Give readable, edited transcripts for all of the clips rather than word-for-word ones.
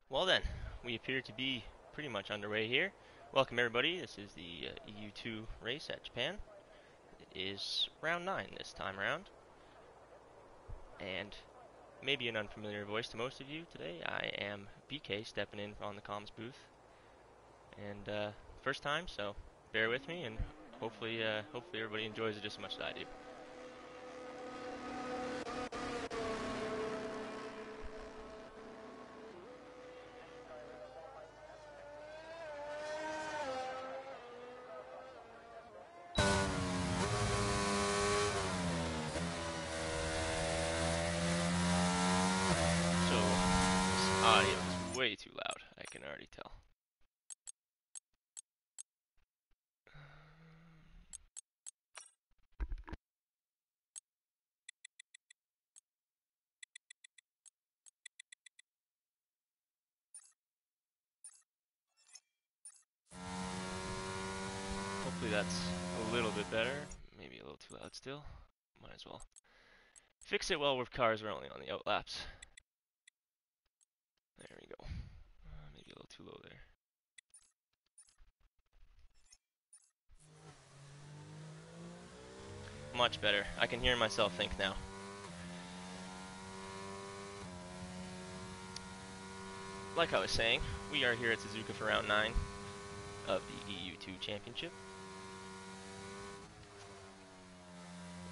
Well then, we appear to be pretty much underway here. Welcome everybody, this is the EU2 race at Japan. It is round 9 this time around, and maybe an unfamiliar voice to most of you today. I am BK stepping in on the comms booth, and first time, so bear with me, and hopefully everybody enjoys it just as much as I do. So, this audio is way too loud, I can already tell. Hopefully that's a little bit better. Maybe a little too loud still. Might as well fix it while cars are only on the outlaps. There we go. Maybe a little too low there. Much better. I can hear myself think now. Like I was saying, we are here at Suzuka for round 9 of the EU2 Championship.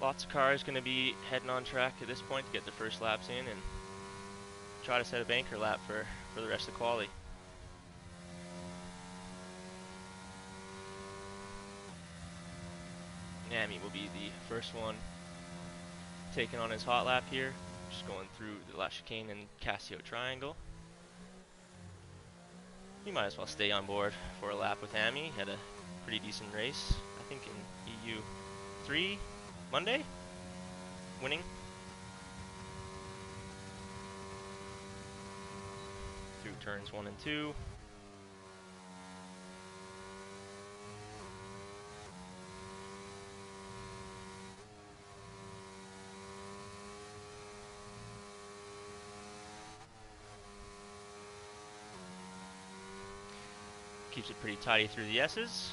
Lots of cars going to be heading on track at this point to get their first laps in and try to set a banker lap for the rest of the quali. Nami will be the first one taking on his hot lap here, just going through the last chicane and Casio triangle. You might as well stay on board for a lap with Amy. Had a pretty decent race, I think in EU3 Monday, winning. Through turns 1 and 2. Keeps it pretty tidy through the S's.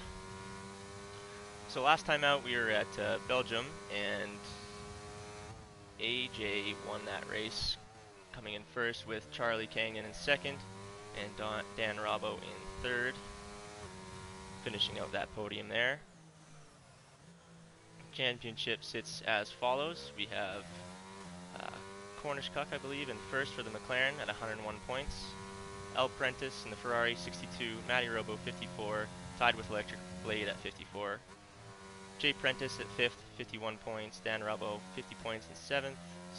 So last time out we were at Belgium, and AJ won that race, coming in first with Charlie Kangan in second and Dan Robbo in third, finishing out that podium there. Championship sits as follows. We have Cornish Cuck, I believe, in first for the McLaren at 101 points. El Prentice in the Ferrari 62, Matty Robo 54, tied with Electric Blade at 54. Jay Prentice at 5th, 51 points. Dan Robbo 50 points in 7th.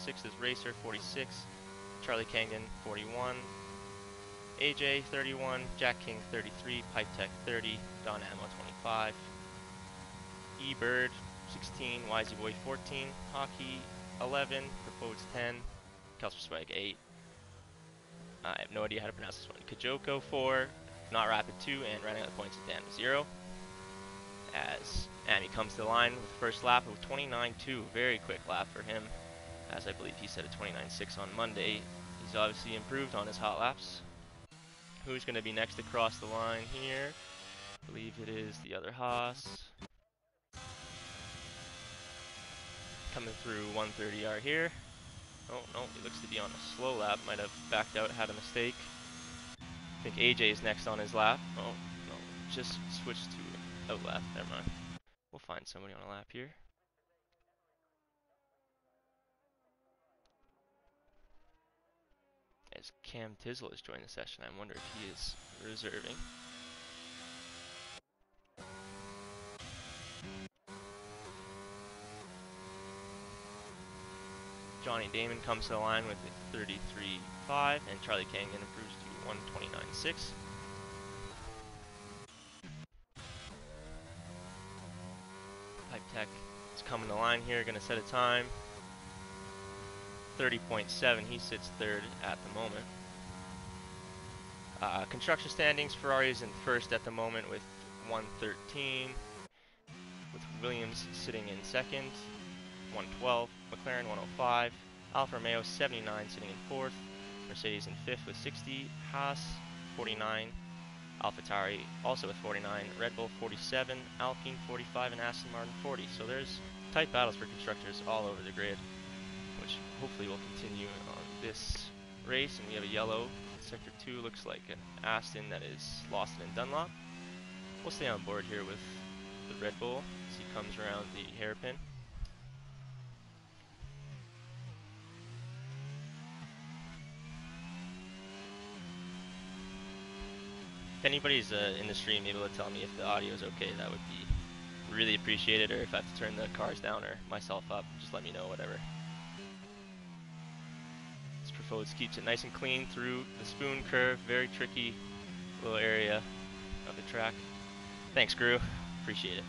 6th is Racer 46, Charlie Kangan 41, AJ 31, Jack King 33, Pipe Tech 30, Don Ammo 25, E-Bird 16, Wisey Boy 14, Hockey 11, Proposed 10, Kelser Swag 8. I have no idea how to pronounce this one. Kajoko 4, Not Rapid 2, and running out the points is Dan 0. As Amy comes to the line with the first lap of 29.2, very quick lap for him, as I believe he set a 29.6 on Monday. He's obviously improved on his hot laps. Who's going to be next across the line here? I believe it is the other Haas. Coming through 130R here. Oh, no, he looks to be on a slow lap. Might have backed out, had a mistake. I think AJ is next on his lap. Oh, no, just switched to out lap. Never mind. We'll find somebody on a lap here. As Cam Tizzle has joined the session, I wonder if he is reserving. Johnny Damon comes to the line with a 33.5, and Charlie Kangan improves to 129.6. Pipe Tech is coming to the line here, going to set a time. 30.7, he sits third at the moment. Construction standings, Ferrari is in first at the moment with 113, with Williams sitting in second, 112, McLaren 105, Alfa Romeo 79 sitting in fourth, Mercedes in 5th with 60, Haas 49, AlphaTauri also with 49, Red Bull 47, Alpine 45, and Aston Martin 40. So there's tight battles for constructors all over the grid, which hopefully will continue on this race. And we have a yellow. Sector 2 looks like an Aston that is Lawson and Dunlop. We'll stay on board here with the Red Bull as he comes around the hairpin. If anybody's in the stream able to tell me if the audio is okay, that would be really appreciated, or if I have to turn the cars down or myself up, just let me know, whatever. This Profodes keeps it nice and clean through the spoon curve, very tricky little area of the track. Thanks, Gru, appreciate it.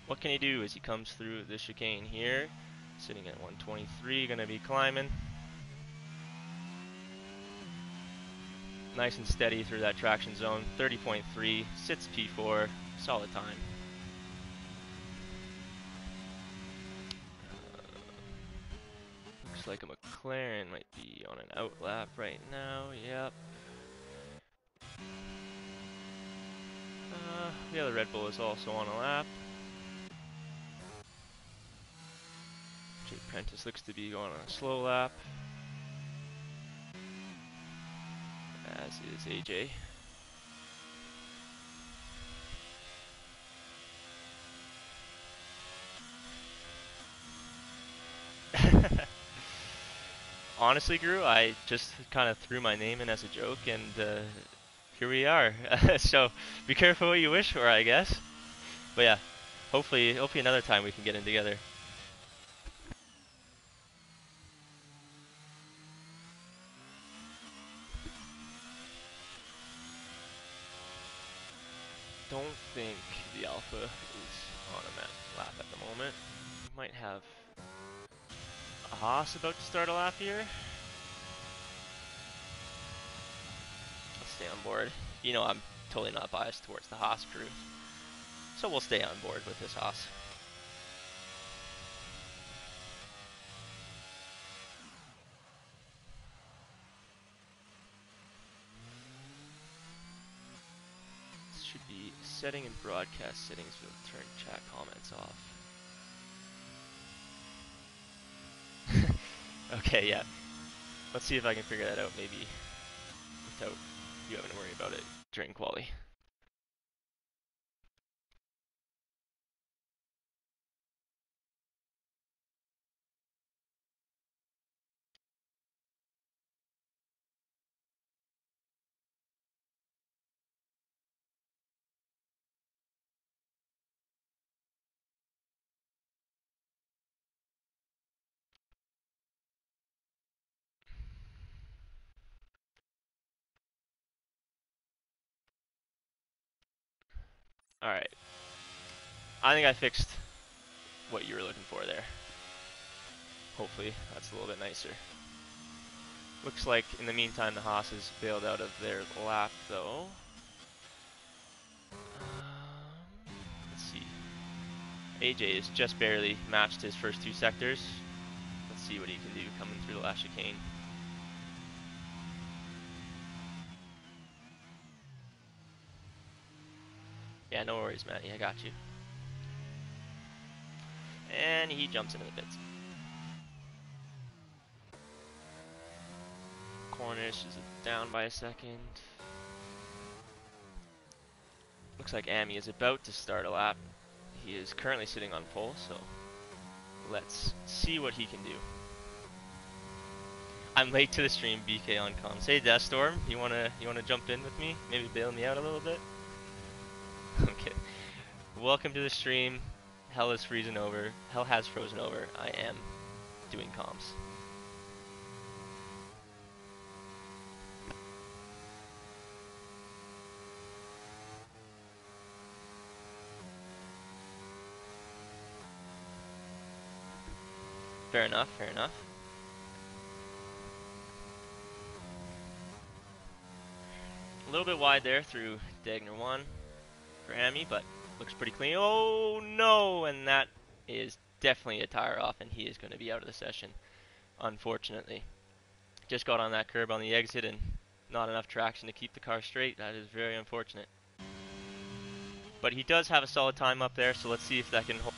What can he do as he comes through the chicane here? Sitting at 123, gonna be climbing. Nice and steady through that traction zone. 30.3, sits P4, solid time. Looks like a McLaren might be on an outlap right now, yep. The other Red Bull is also on a lap. Jay Prentice looks to be going on a slow lap, as is AJ. Honestly, Gru, I just kind of threw my name in as a joke, and here we are. So be careful what you wish for, I guess. But yeah, hopefully another time we can get in together. Don't think the Alpha is on a lap at the moment. We might have a Haas about to start a lap here. Let's stay on board. You know I'm totally not biased towards the Haas crew, so we'll stay on board with this Haas. This should be setting and broadcast settings. We'll turn chat comments off. Okay, yeah. Let's see if I can figure that out, maybe without you having to worry about it during quali. Alright. I think I fixed what you were looking for there. Hopefully, that's a little bit nicer. Looks like, in the meantime, the Haas has bailed out of their lap, though. Let's see. AJ has just barely matched his first two sectors. Let's see what he can do coming through the last chicane. Yeah, no worries, Matty. I got you. And he jumps into the pits. Cornish is down by a second. Looks like Ami is about to start a lap. He is currently sitting on pole, so let's see what he can do. I'm late to the stream, BK on comms. Hey, Deathstorm, you wanna jump in with me? Maybe bail me out a little bit? Okay. Welcome to the stream. Hell is freezing over. Hell has frozen over. I am doing comms. Fair enough, fair enough. A little bit wide there through Dagner 1 for Ami, but Looks pretty clean. Oh no, and that is definitely a tire off, and he is going to be out of the session, unfortunately. Just got on that curb on the exit and not enough traction to keep the car straight. That is very unfortunate. But he does have a solid time up there, so let's see if that can hold.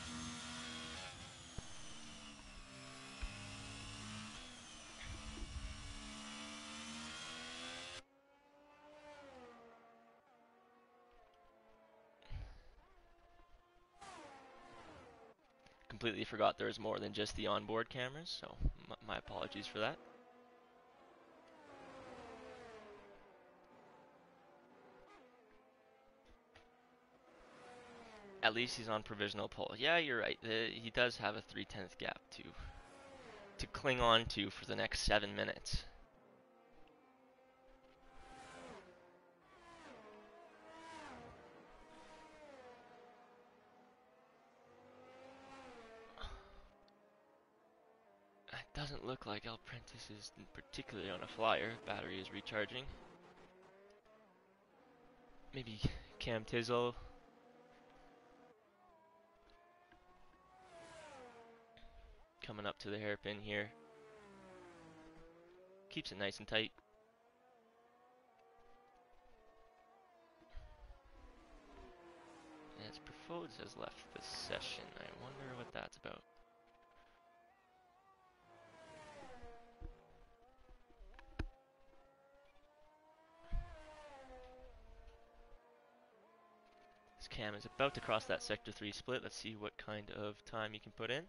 Completely forgot there was more than just the onboard cameras, so my apologies for that. At least he's on provisional pole. Yeah, you're right. He does have a 3/10 gap to cling on to for the next 7 minutes. It doesn't look like El Prentice is particularly on a flyer. Battery is recharging. Maybe Cam Tizzle. Coming up to the hairpin here. Keeps it nice and tight. As Perfodes has left the session. I wonder what that's about. This Cam is about to cross that Sector 3 split. Let's see what kind of time he can put in.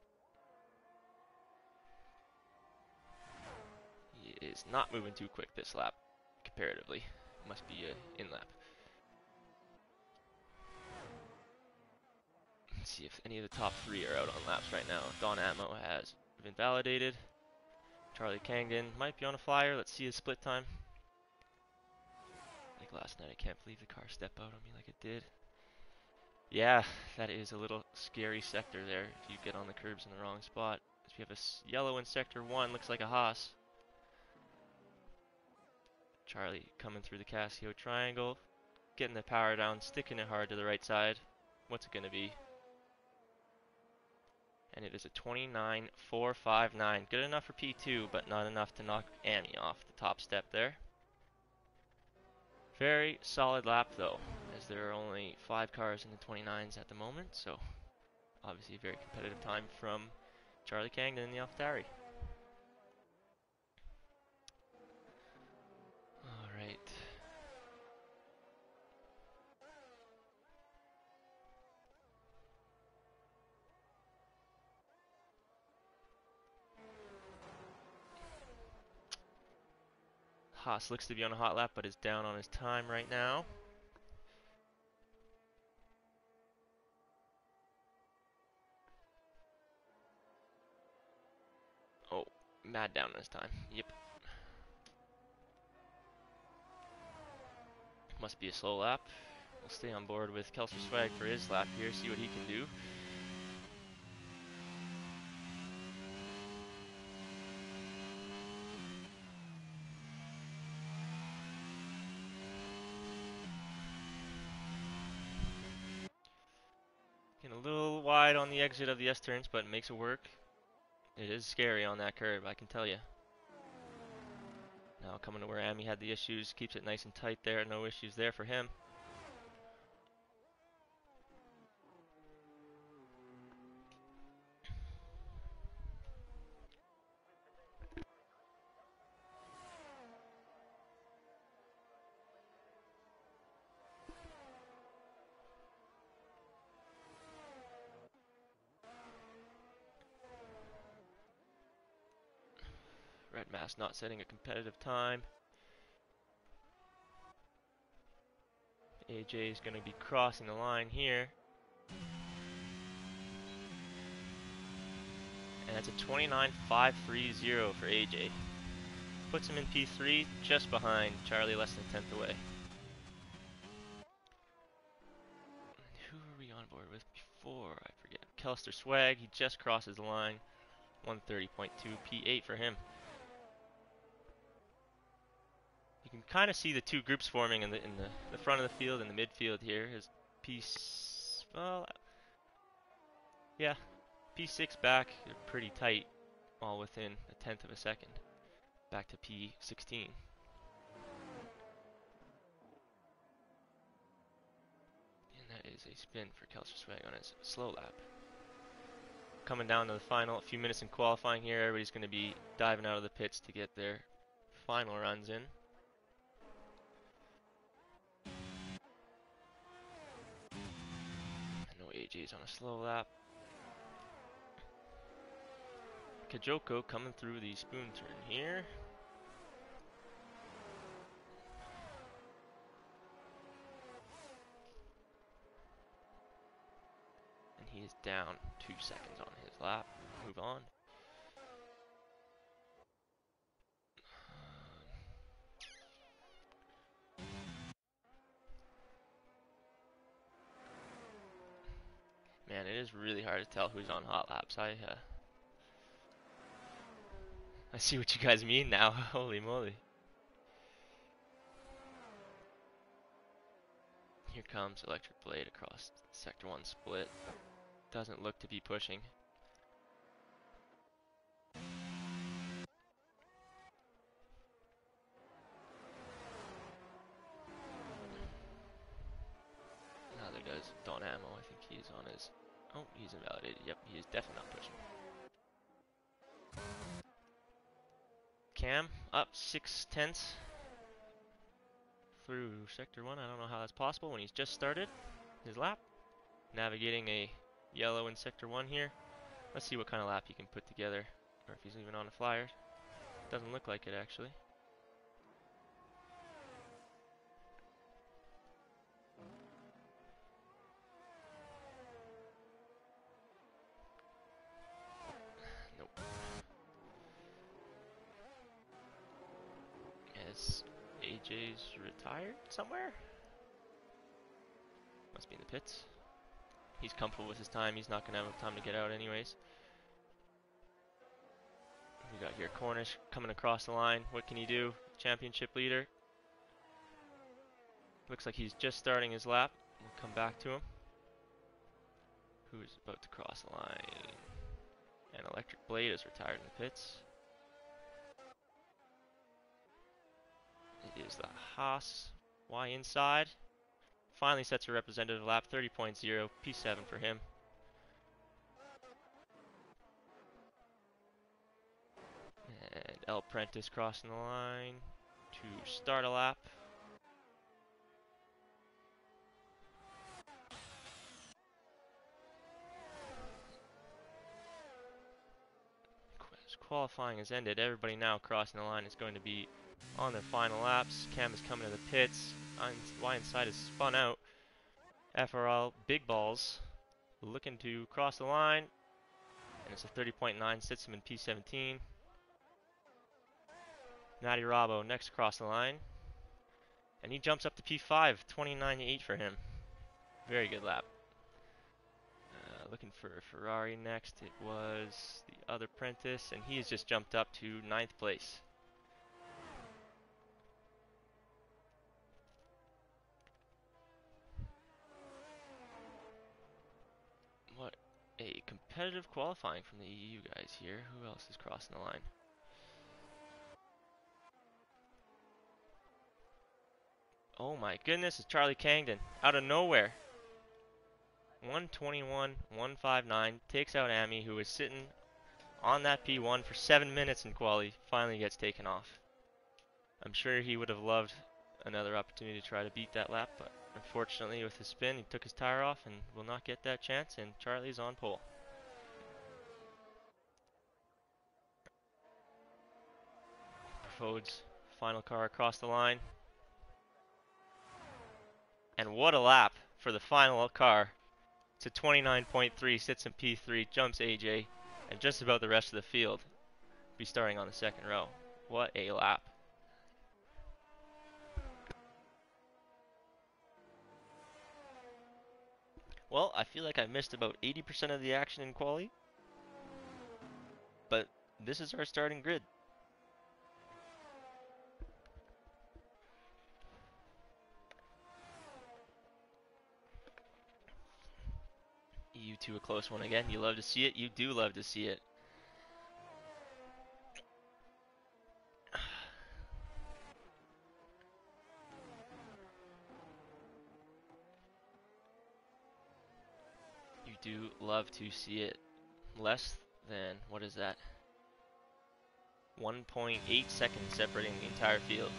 He is not moving too quick this lap, comparatively. Must be a in-lap. Let's see if any of the top 3 are out on laps right now. Don Atmo has been validated. Charlie Cangdon might be on a flyer. Let's see his split time. Like last night, I can't believe the car stepped out on me like it did. Yeah, that is a little scary sector there if you get on the curbs in the wrong spot. So we have a yellow in sector 1, looks like a Haas. Charlie coming through the Casio triangle, getting the power down, sticking it hard to the right side. What's it going to be? And it is a 29.459. Good enough for P2, but not enough to knock Amy off the top step there. Very solid lap though, as there are only 5 cars in the 29s at the moment, so obviously a very competitive time from Charlie Cangdon in the AlphaTauri. Alright. Haas looks to be on a hot lap, but is down on his time right now. Oh, mad down on his time. Yep. Must be a slow lap. We'll stay on board with Kelser Swag for his lap here, see what he can do. Getting a little wide on the exit of the S-turns, but it makes it work. It is scary on that curb, I can tell you. Now coming to where Amy had the issues, keeps it nice and tight there, no issues there for him. Red Mask not setting a competitive time. AJ is going to be crossing the line here. And that's a 29.530 for AJ. Puts him in P3, just behind Charlie, less than a tenth away. Who were we on board with before? I forget. Kelster Swag, he just crosses the line. 130.2, P8 for him. You can kind of see the two groups forming in the front of the field and the midfield here. His P5 well, yeah, P6 back, they're pretty tight, all within a tenth of a second. Back to P16. And that is a spin for Kelser Swag on his slow lap. Coming down to the final, a few minutes in qualifying here. Everybody's going to be diving out of the pits to get their final runs in. I know AJ's on a slow lap. Kajoko coming through the spoon turn here. And he is down 2 seconds on his lap. Move on. Man, it is really hard to tell who's on hot laps. I see what you guys mean now. Holy moly. Here comes Electric Blade across Sector 1 split. Doesn't look to be pushing. Neither does Don Ammo. I think he is on his... Oh, he's invalidated. Yep, he is definitely not pushing. Cam up 6/10 through Sector 1. I don't know how that's possible when he's just started his lap. Navigating a yellow in Sector 1 here. Let's see what kind of lap he can put together, or if he's even on a flyer. Doesn't look like it, actually. Nope. Is AJ's retired somewhere? Must be in the pits. He's comfortable with his time. He's not going to have time to get out anyways. We got here Cornish coming across the line. What can he do? Championship leader. Looks like he's just starting his lap. We'll come back to him. Who's about to cross the line? And Electric Blade is retired in the pits. It is the Haas Y inside. Finally sets a representative lap, 30.0, P7 for him. And El Prentice crossing the line to start a lap. As qualifying has ended, everybody now crossing the line is going to be on their final laps. Cam is coming to the pits. Y inside is spun out. FRL Big Balls looking to cross the line. And it's a 30.9, sits him in P17. Matty Robbo next across the line. And he jumps up to P5, 29.8 for him. Very good lap. Looking for Ferrari next. It was the other Prentice, and he has just jumped up to 9th place. What a competitive qualifying from the EU guys here. Who else is crossing the line? Oh my goodness, it's Charlie Cangdon out of nowhere. 121.159 takes out Amy, who was sitting on that P1 for 7 minutes in quali. Finally gets taken off. I'm sure he would have loved another opportunity to try to beat that lap, but unfortunately with his spin he took his tire off and will not get that chance, and Charlie's on pole. Profode's final car across the line. And what a lap for the final car. It's a 29.3, sits in P3, jumps AJ, and just about the rest of the field. Be starting on the second row. What a lap. Well, I feel like I missed about 80% of the action in quali, but this is our starting grid. EU2 a close one again. You love to see it. You do love to see it. You do love to see it. Less than, what is that? 1.8 seconds separating the entire field.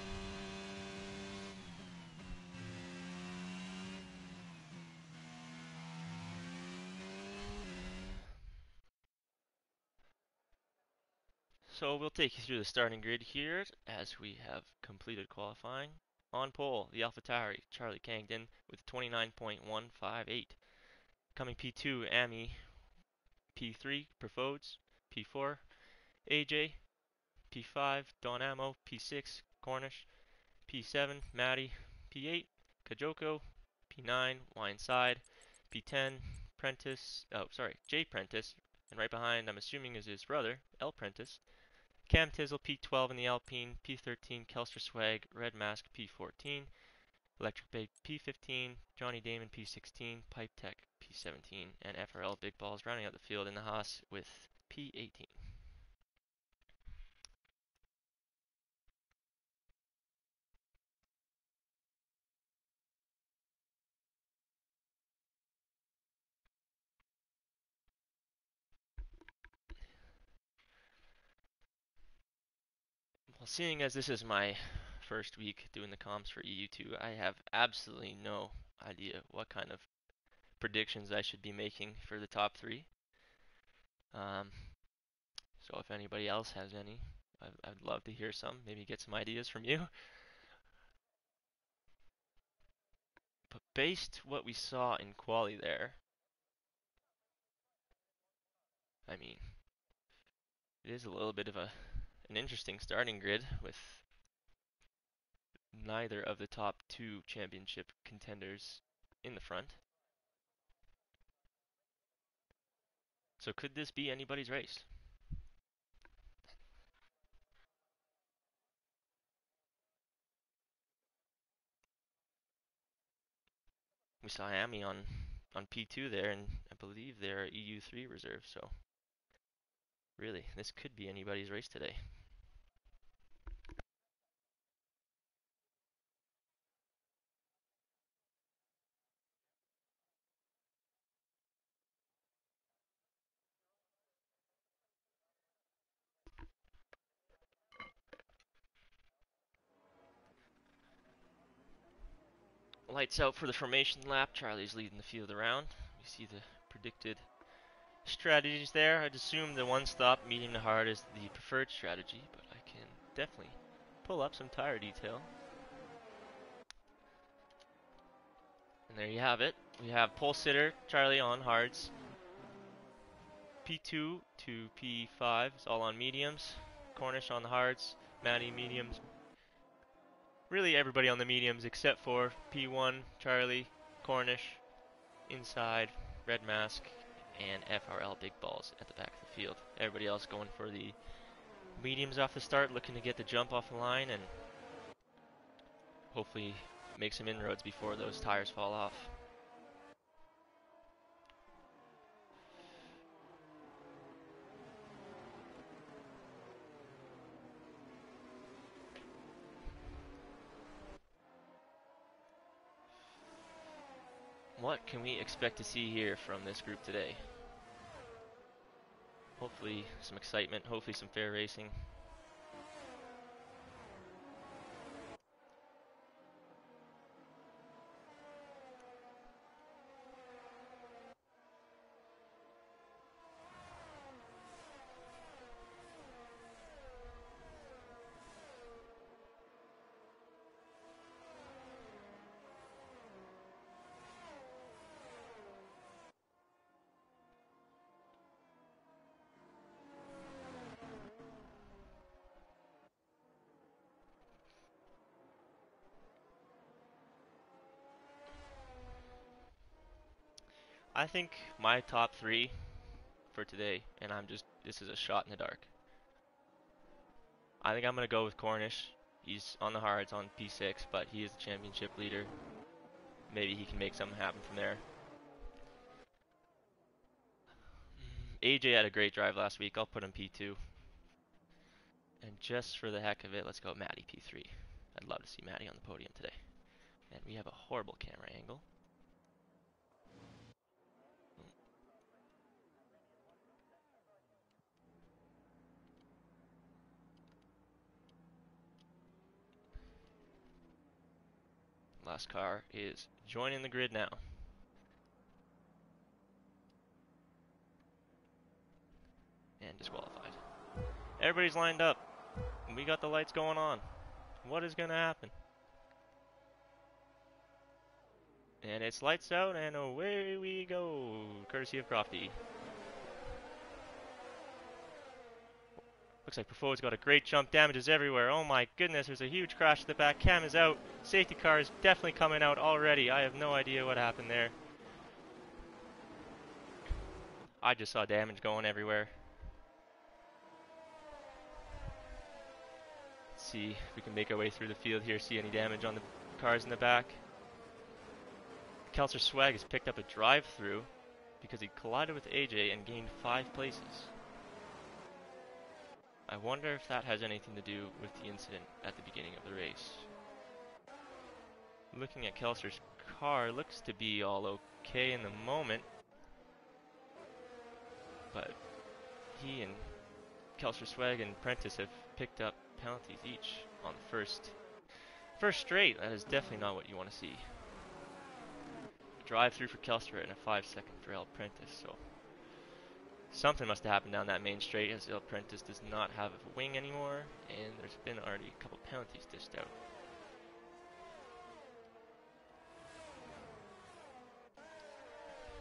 So we'll take you through the starting grid here as we have completed qualifying. On pole, the AlphaTauri, Charlie Cangdon with 29.158. Coming P2, Ami. P3, Profodes. P4, AJ. P5, Don Ammo. P6, Cornish. P7, Maddie. P8, Kajoko. P9, Wineside. P10, Jay Prentice. And right behind, I'm assuming is his brother, L Prentice. Cam Tizzle P12 in the Alpine, P13 Kelster Swag, Red Mask P14, Electric Bay P15, Johnny Damon P16, Pipe Tech P17, and FRL Big Balls rounding out the field in the Haas with P18. Well, seeing as this is my first week doing the comms for EU2, I have absolutely no idea what kind of predictions I should be making for the top three. Um, so if anybody else has any, I'd love to hear some, maybe get some ideas from you. But based what we saw in quali there, I mean, it is a little bit of an interesting starting grid with neither of the top two championship contenders in the front. So could this be anybody's race? We saw Ami on P2 there, and I believe they're EU3 reserve, so really, this could be anybody's race today. Lights out for the formation lap. Charlie's leading the field around. We see the predicted strategies there. I'd assume the one stop, medium to hard, is the preferred strategy, but I can definitely pull up some tire detail. And there you have it. We have pole sitter Charlie on hards. P2 to P5 is all on mediums. Cornish on the hards. Maddie mediums. Really everybody on the mediums except for P1, Charlie, Cornish, inside, Red Mask, and FRL Big Balls at the back of the field. Everybody else going for the mediums off the start, looking to get the jump off the line and hopefully make some inroads before those tires fall off. What can we expect to see here from this group today? Hopefully some excitement, hopefully some fair racing. I think my top three for today, and this is a shot in the dark. I think I'm going to go with Cornish. He's on the hards on P6, but he is the championship leader. Maybe he can make something happen from there. AJ had a great drive last week. I'll put him P2. And just for the heck of it, let's go Matty P3. I'd love to see Matty on the podium today. And we have a horrible camera angle. Last car is joining the grid now. And disqualified. Everybody's lined up. We got the lights going on. What is going to happen? And it's lights out and away we go. Courtesy of Crofty. Looks like Profo's got a great jump. Damages everywhere. Oh my goodness, there's a huge crash at the back. Cam is out. Safety car is definitely coming out already. I have no idea what happened there. I just saw damage going everywhere. Let's see if we can make our way through the field here, see any damage on the cars in the back. Kelser Swag has picked up a drive-through because he collided with AJ and gained 5 places. I wonder if that has anything to do with the incident at the beginning of the race. Looking at Kelser's car, looks to be all okay in the moment, but he and Kelser Swag and Prentice have picked up penalties each on the first straight. That is definitely not what you want to see. Drive through for Kelser and a 5-second for El Prentice, so something must have happened down that main straight, as El Prentice does not have a wing anymore, and there's been already a couple penalties dished out.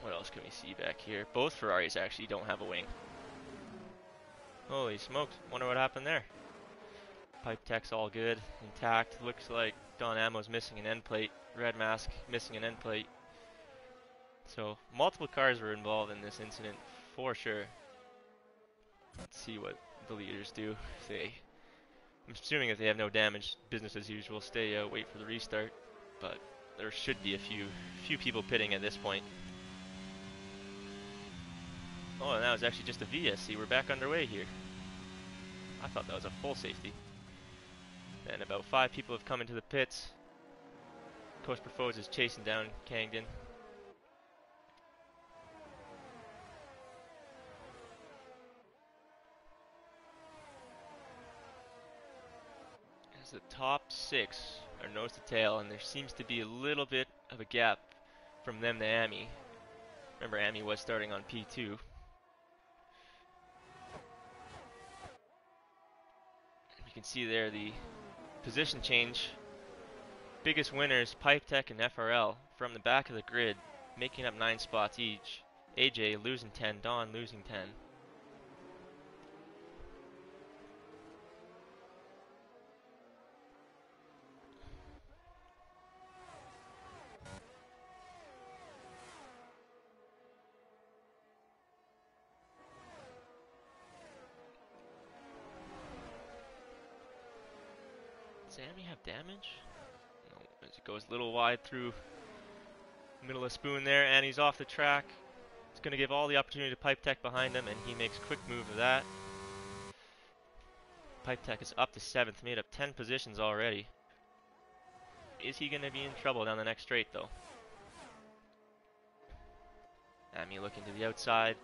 What else can we see back here? Both Ferraris actually don't have a wing. Holy smokes, wonder what happened there. Pipe tech's all good, intact. Looks like Don Ammo's missing an end plate. Red Mask missing an end plate. So multiple cars were involved in this incident for sure. Let's see what the leaders do. I'm assuming if they have no damage, business as usual, stay out, wait for the restart. But there should be a few people pitting at this point. Oh, and that was actually just a VSC. We're back underway here. I thought that was a full safety. And about 5 people have come into the pits. Coach Profos is chasing down Cangdon. As the top 6 are nose to tail, and there seems to be a little bit of a gap from them to Ami. Remember, Ami was starting on P2. You can see there the position change. Biggest winners, Pipe Tech and FRL, from the back of the grid, making up 9 spots each. AJ losing 10, Don losing 10. Does Ami have damage? No, as it goes a little wide through middle of spoon there, and he's off the track. It's going to give all the opportunity to Pipe Tech behind him, and he makes quick move of that. Pipe Tech is up to 7th, made up 10 positions already. Is he going to be in trouble down the next straight, though? Ami looking to the outside.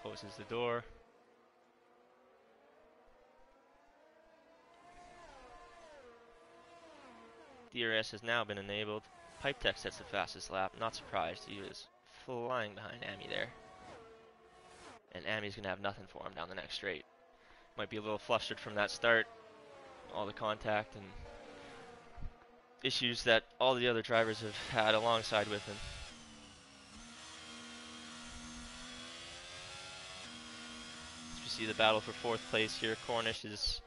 Closes the door. DRS has now been enabled. Pipe Tech sets the fastest lap. Not surprised. He was flying behind Ami there. And Ami's going to have nothing for him down the next straight. Might be a little flustered from that start. All the contact and issues that all the other drivers have had alongside with him. As we see the battle for 4th place here. Cornish is,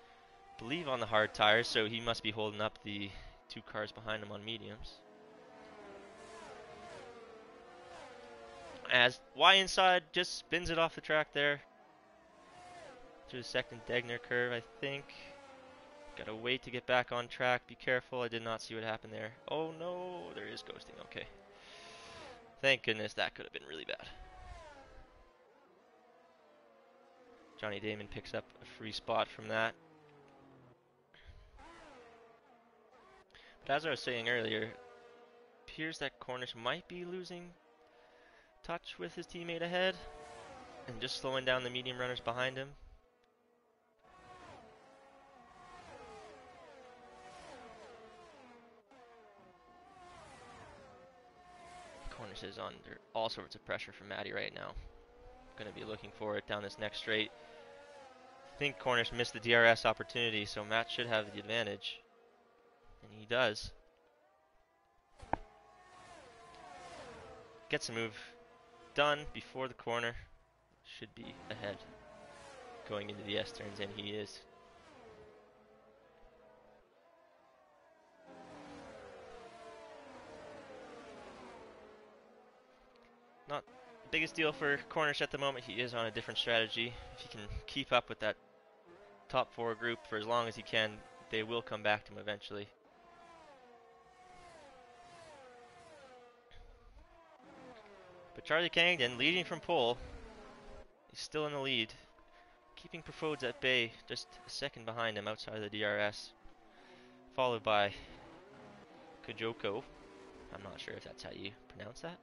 I believe, on the hard tires, so he must be holding up the 2 cars behind him on mediums. As Y inside just spins it off the track there. To the second Degner curve, I think. Gotta wait to get back on track. Be careful, I did not see what happened there. Oh no, there is ghosting, okay. Thank goodness, that could have been really bad. Johnny Damon picks up a free spot from that. But as I was saying earlier, appears that Cornish might be losing touch with his teammate ahead and just slowing down the medium runners behind him. Cornish is under all sorts of pressure from Matty right now. Going to be looking for it down this next straight. I think Cornish missed the DRS opportunity, so Matt should have the advantage. And he does. Gets a move done before the corner. Should be ahead going into the S-turns, and he is. Not the biggest deal for Cornish at the moment. He is on a different strategy. If he can keep up with that top 4 group for as long as he can, they will come back to him eventually. But Charlie Cangdon, leading from pole, he's still in the lead, keeping Profodes at bay, just a second behind him outside of the DRS, followed by Kojoko. I'm not sure if that's how you pronounce that.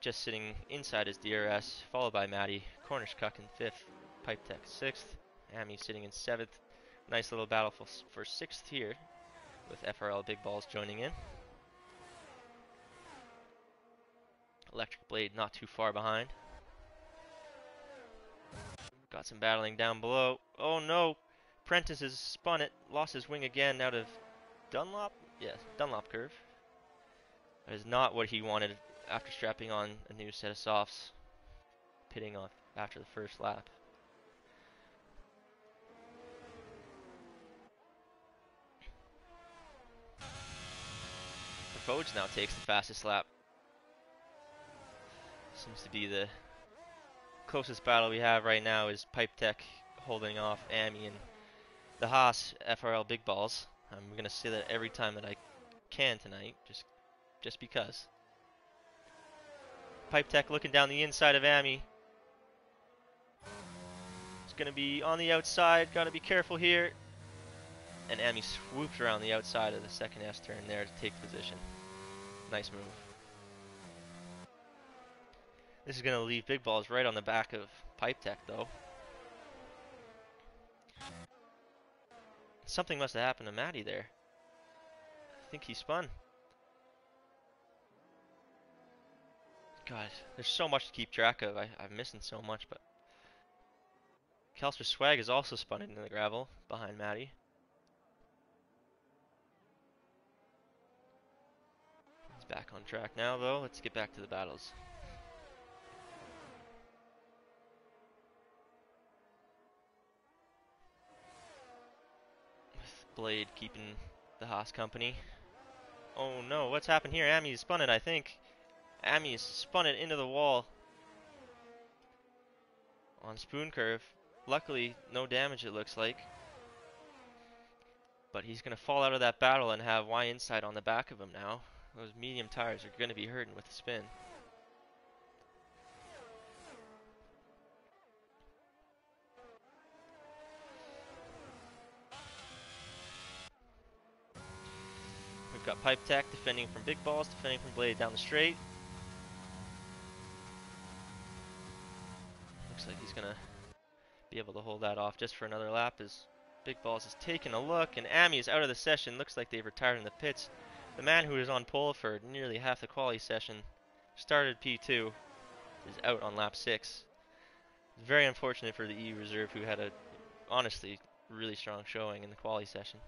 Just sitting inside his DRS, followed by Matty, Cornish Cuck in 5th, Pipe Tech 6th, Amy sitting in 7th. Nice little battle for 6th here, with FRL Big Balls joining in. Electric Blade not too far behind. Got some battling down below. Oh no! Prentice has spun it, lost his wing again out of Dunlop? Yes, Dunlop curve. That is not what he wanted after strapping on a new set of softs, pitting off after the first lap. Profodes now takes the fastest lap. Seems to be the closest battle we have right now is Pipe Tech holding off Amy and the Haas FRL Big Balls. I'm going to say that every time that I can tonight, just because. Pipe Tech looking down the inside of Amy. It's going to be on the outside, got to be careful here. And Amy swoops around the outside of the second S-turn there to take position. Nice move. This is going to leave Big Balls right on the back of Pipe Tech, though. Something must have happened to Matty there. I think he spun. God, there's so much to keep track of. I'm missing so much, but Kelster Swag is also spun into the gravel behind Matty. He's back on track now, though. Let's get back to the battles. Blade keeping the Haas company. Oh no, what's happened here? Ami's spun it, I think. Ami's spun it into the wall on spoon curve. Luckily, no damage it looks like. But he's going to fall out of that battle and have Y inside on the back of him now. Those medium tires are going to be hurting with the spin. We've got Pipe Tech defending from Big Balls, defending from Blade down the straight. Looks like he's gonna be able to hold that off just for another lap as Big Balls is taking a look, and Amy is out of the session. Looks like they've retired in the pits. The man who was on pole for nearly half the quali session, started P2, is out on lap 6. Very unfortunate for the EU reserve, who had a, honestly, really strong showing in the quali session.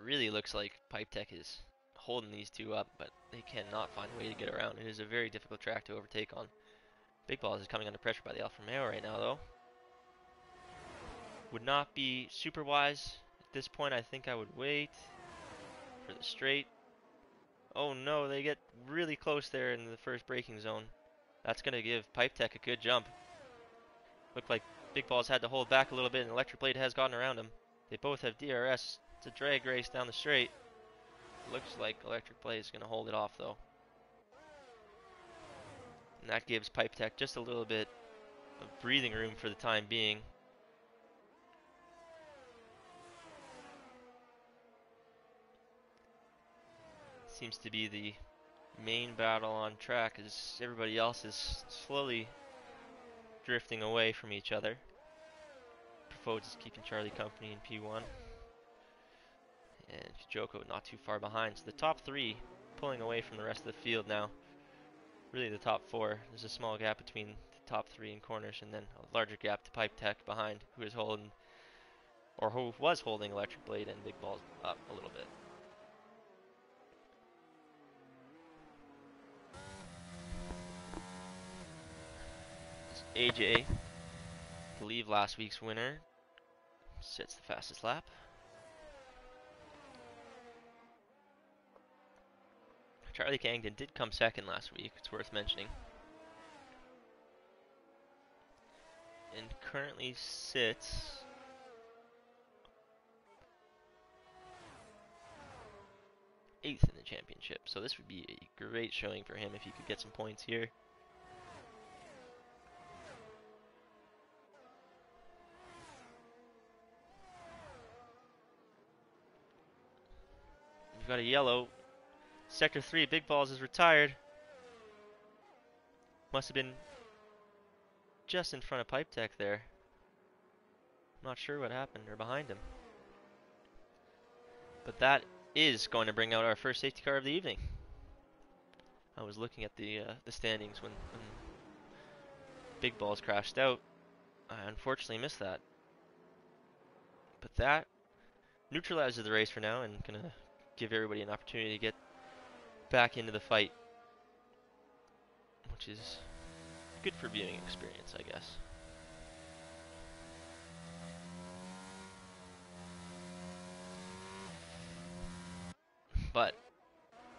really looks like Pipe Tech is holding these two up, but they cannot find a way to get around. It is a very difficult track to overtake on. Big Balls is coming under pressure by the Alfa Romeo right now, though. Would not be super wise at this point. I think I would wait for the straight. Oh no, they get really close there in the first braking zone. That's going to give Pipe Tech a good jump. Looked like Big Balls had to hold back a little bit, and Electric Blade has gotten around him. They both have DRS. It's a drag race down the straight. Looks like Electric Blade is going to hold it off, though. And that gives Pipe Tech just a little bit of breathing room for the time being. Seems to be the main battle on track, as everybody else is slowly drifting away from each other. Profodes is keeping Charlie company in P1. And Joko not too far behind. So the top three pulling away from the rest of the field now. Really the top four. There's a small gap between the top three in corners, and then a larger gap to Pipe Tech behind, who is holding, or who was holding Electric Blade and Big Balls up a little bit. AJ, I believe last week's winner, sets the fastest lap. Charlie Cangdon did come second last week, it's worth mentioning. And currently sits eighth in the championship. So this would be a great showing for him if he could get some points here. We've got a yellow. Sector 3, Big Balls is retired. Must have been just in front of Pipe Tech there. Not sure what happened, or behind him. But that is going to bring out our first safety car of the evening. I was looking at the standings when Big Balls crashed out. I unfortunately missed that. But that neutralizes the race for now and gonna give everybody an opportunity to get back into the fight, which is good for viewing experience, I guess. But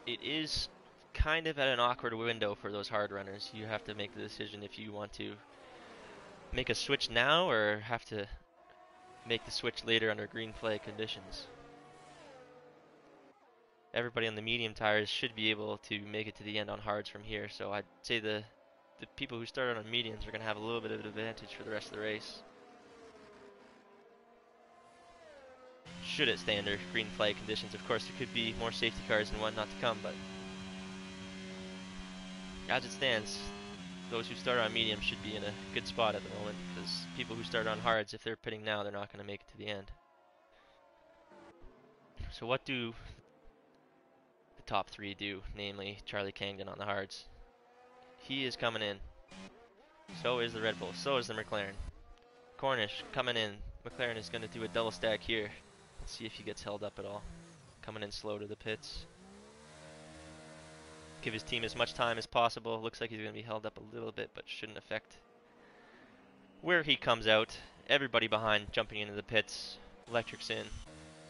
it is kind of at an awkward window for those hard runners. You have to make the decision if you want to make a switch now or have to make the switch later under green flag conditions. Everybody on the medium tires should be able to make it to the end on hards from here, so I'd say the people who started on mediums are going to have a little bit of an advantage for the rest of the race. Should it stay under green flag conditions. Of course, there could be more safety cars and whatnot to come, but as it stands, those who start on medium should be in a good spot at the moment, because people who start on hards, if they're pitting now, they're not going to make it to the end. So what do the top three do, namely Charlie Cangdon on the hards? He is coming in. So is the Red Bull. So is the McLaren. Cornish coming in. McLaren is going to do a double stack here. Let's see if he gets held up at all. Coming in slow to the pits. Give his team as much time as possible. Looks like he's going to be held up a little bit, but shouldn't affect where he comes out. Everybody behind jumping into the pits. Electric's in.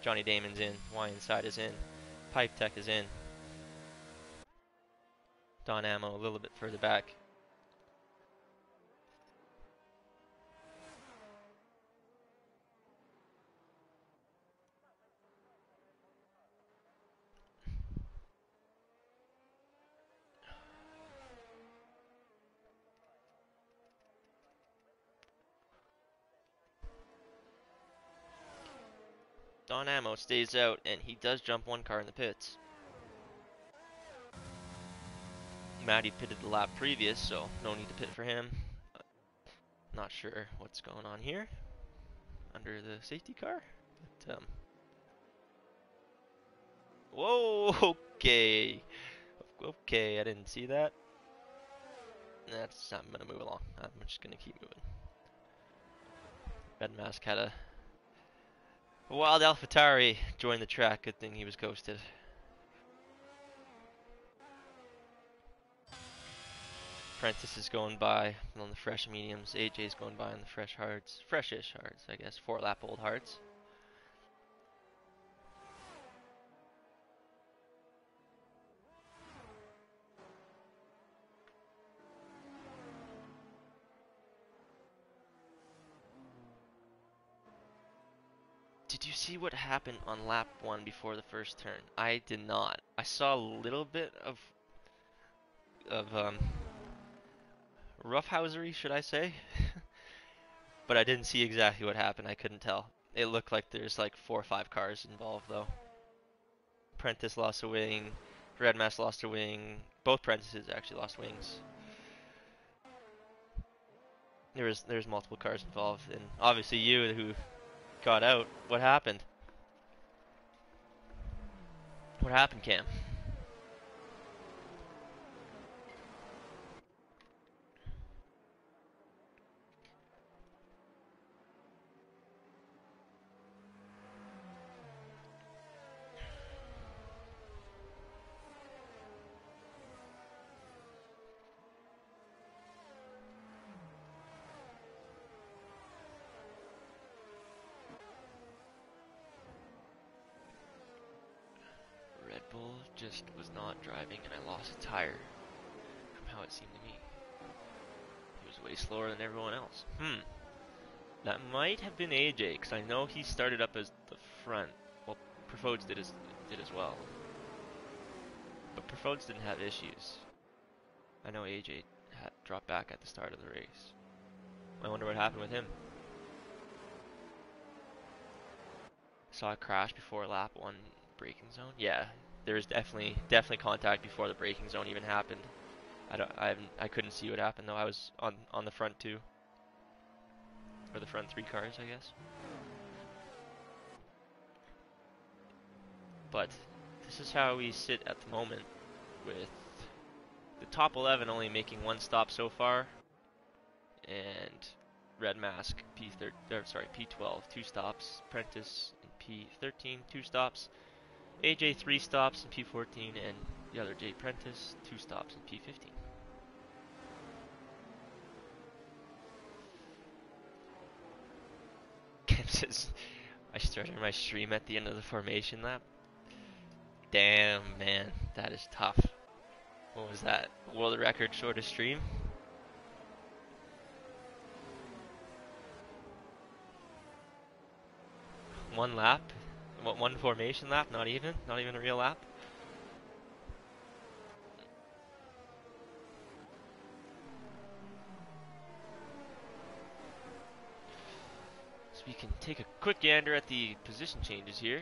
Johnny Damon's in. Y Inside is in. Pipe Tech is in. Don Ammo a little bit further back. Don Ammo stays out, and he does jump one car in the pits. Matty pitted the lap previous, so no need to pit for him. Not sure what's going on here under the safety car, but whoa, okay, I didn't see that. I'm gonna move along. I'm just gonna keep moving. Red Mask had a Wild AlphaTauri joined the track. Good thing he was ghosted. Prentice is going by on the fresh mediums. AJ's going by on the fresh hards. Freshish hards, I guess. 4-lap old hards. Did you see what happened on lap 1 before the first turn? I did not. I saw a little bit of roughhousery, should I say? But I didn't see exactly what happened. I couldn't tell. It looked like there's like 4 or 5 cars involved though. Prentice lost a wing. Red Mass lost a wing. Both Prentices actually lost wings. There's multiple cars involved, and obviously you who got out. What happened? What happened, Cam? Red Bull just was not driving, and I lost a tire. From how it seemed to me, he was way slower than everyone else. That might have been AJ, because I know he started up as the front. Well, Profodes did as well. But Profodes didn't have issues. I know AJ had dropped back at the start of the race. I wonder what happened with him. Saw a crash before lap 1 braking zone. Yeah, there was definitely contact before the braking zone even happened. I couldn't see what happened though. I was on the front 2. Or the front 3 cars, I guess. But this is how we sit at the moment, with the top 11 only making 1 stop so far, and Red Mask P12 2 stops, Prentice and P13 2 stops, AJ 3 stops in P14, and the other J Prentice 2 stops in P15. Kim says, I started my stream at the end of the formation lap. Damn, man, that is tough. What was that? World record shortest stream? One lap? What, one formation lap? Not even a real lap? So we can take a quick gander at the position changes here.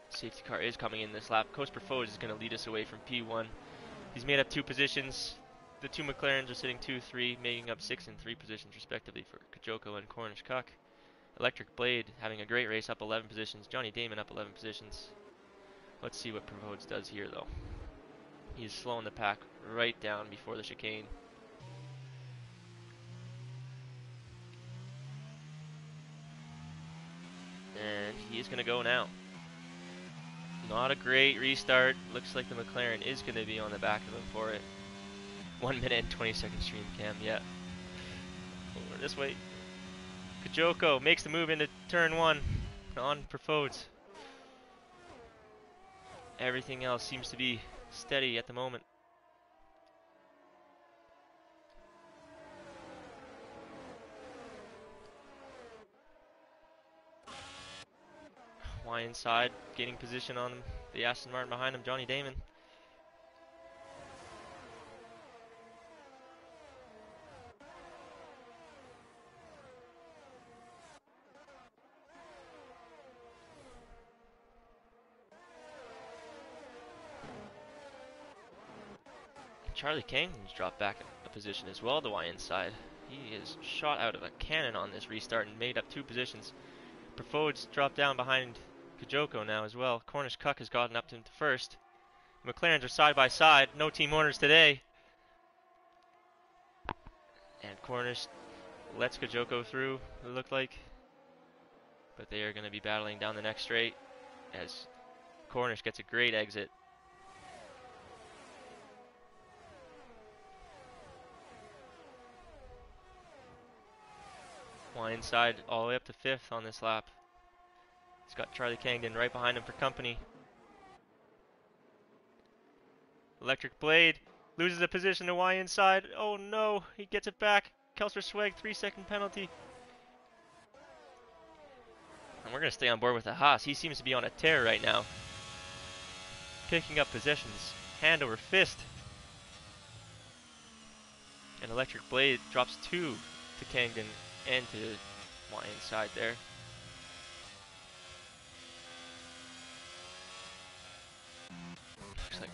Safety car is coming in this lap. Coast Profodes is going to lead us away from P1. He's made up 2 positions. The 2 McLarens are sitting 2, 3, making up 6 and 3 positions respectively for Kajoko and Cornish Cuck. Electric Blade having a great race, up 11 positions. Johnny Damon up 11 positions. Let's see what Provodes does here though. He's slowing the pack right down before the chicane. And he is going to go now. Not a great restart. Looks like the McLaren is going to be on the back of him for it. 1 minute and 20-second stream cam, yeah. Over this way. Kajoko makes the move into turn 1 on Profodes. Everything else seems to be steady at the moment. Y inside, gaining position on the Aston Martin behind him, Johnny Damon. Charlie Kang's dropped back a position as well, the Y inside. He is shot out of a cannon on this restart and made up 2 positions. Profodes dropped down behind Kajoko now as well. Cornish Cuck has gotten up to first. McLarens are side by side. No team owners today. And Cornish lets Kajoko through, it looked like. but they are going to be battling down the next straight as Cornish gets a great exit. Y inside all the way up to 5th on this lap. He's got Charlie Cangdon right behind him for company. Electric Blade loses a position to Y inside. Oh no, he gets it back. Kelsper Swag, 3-second penalty. And we're going to stay on board with the Haas. He seems to be on a tear right now. Picking up positions, hand over fist. And Electric Blade drops 2 to Cangdon and to Y inside there. Looks like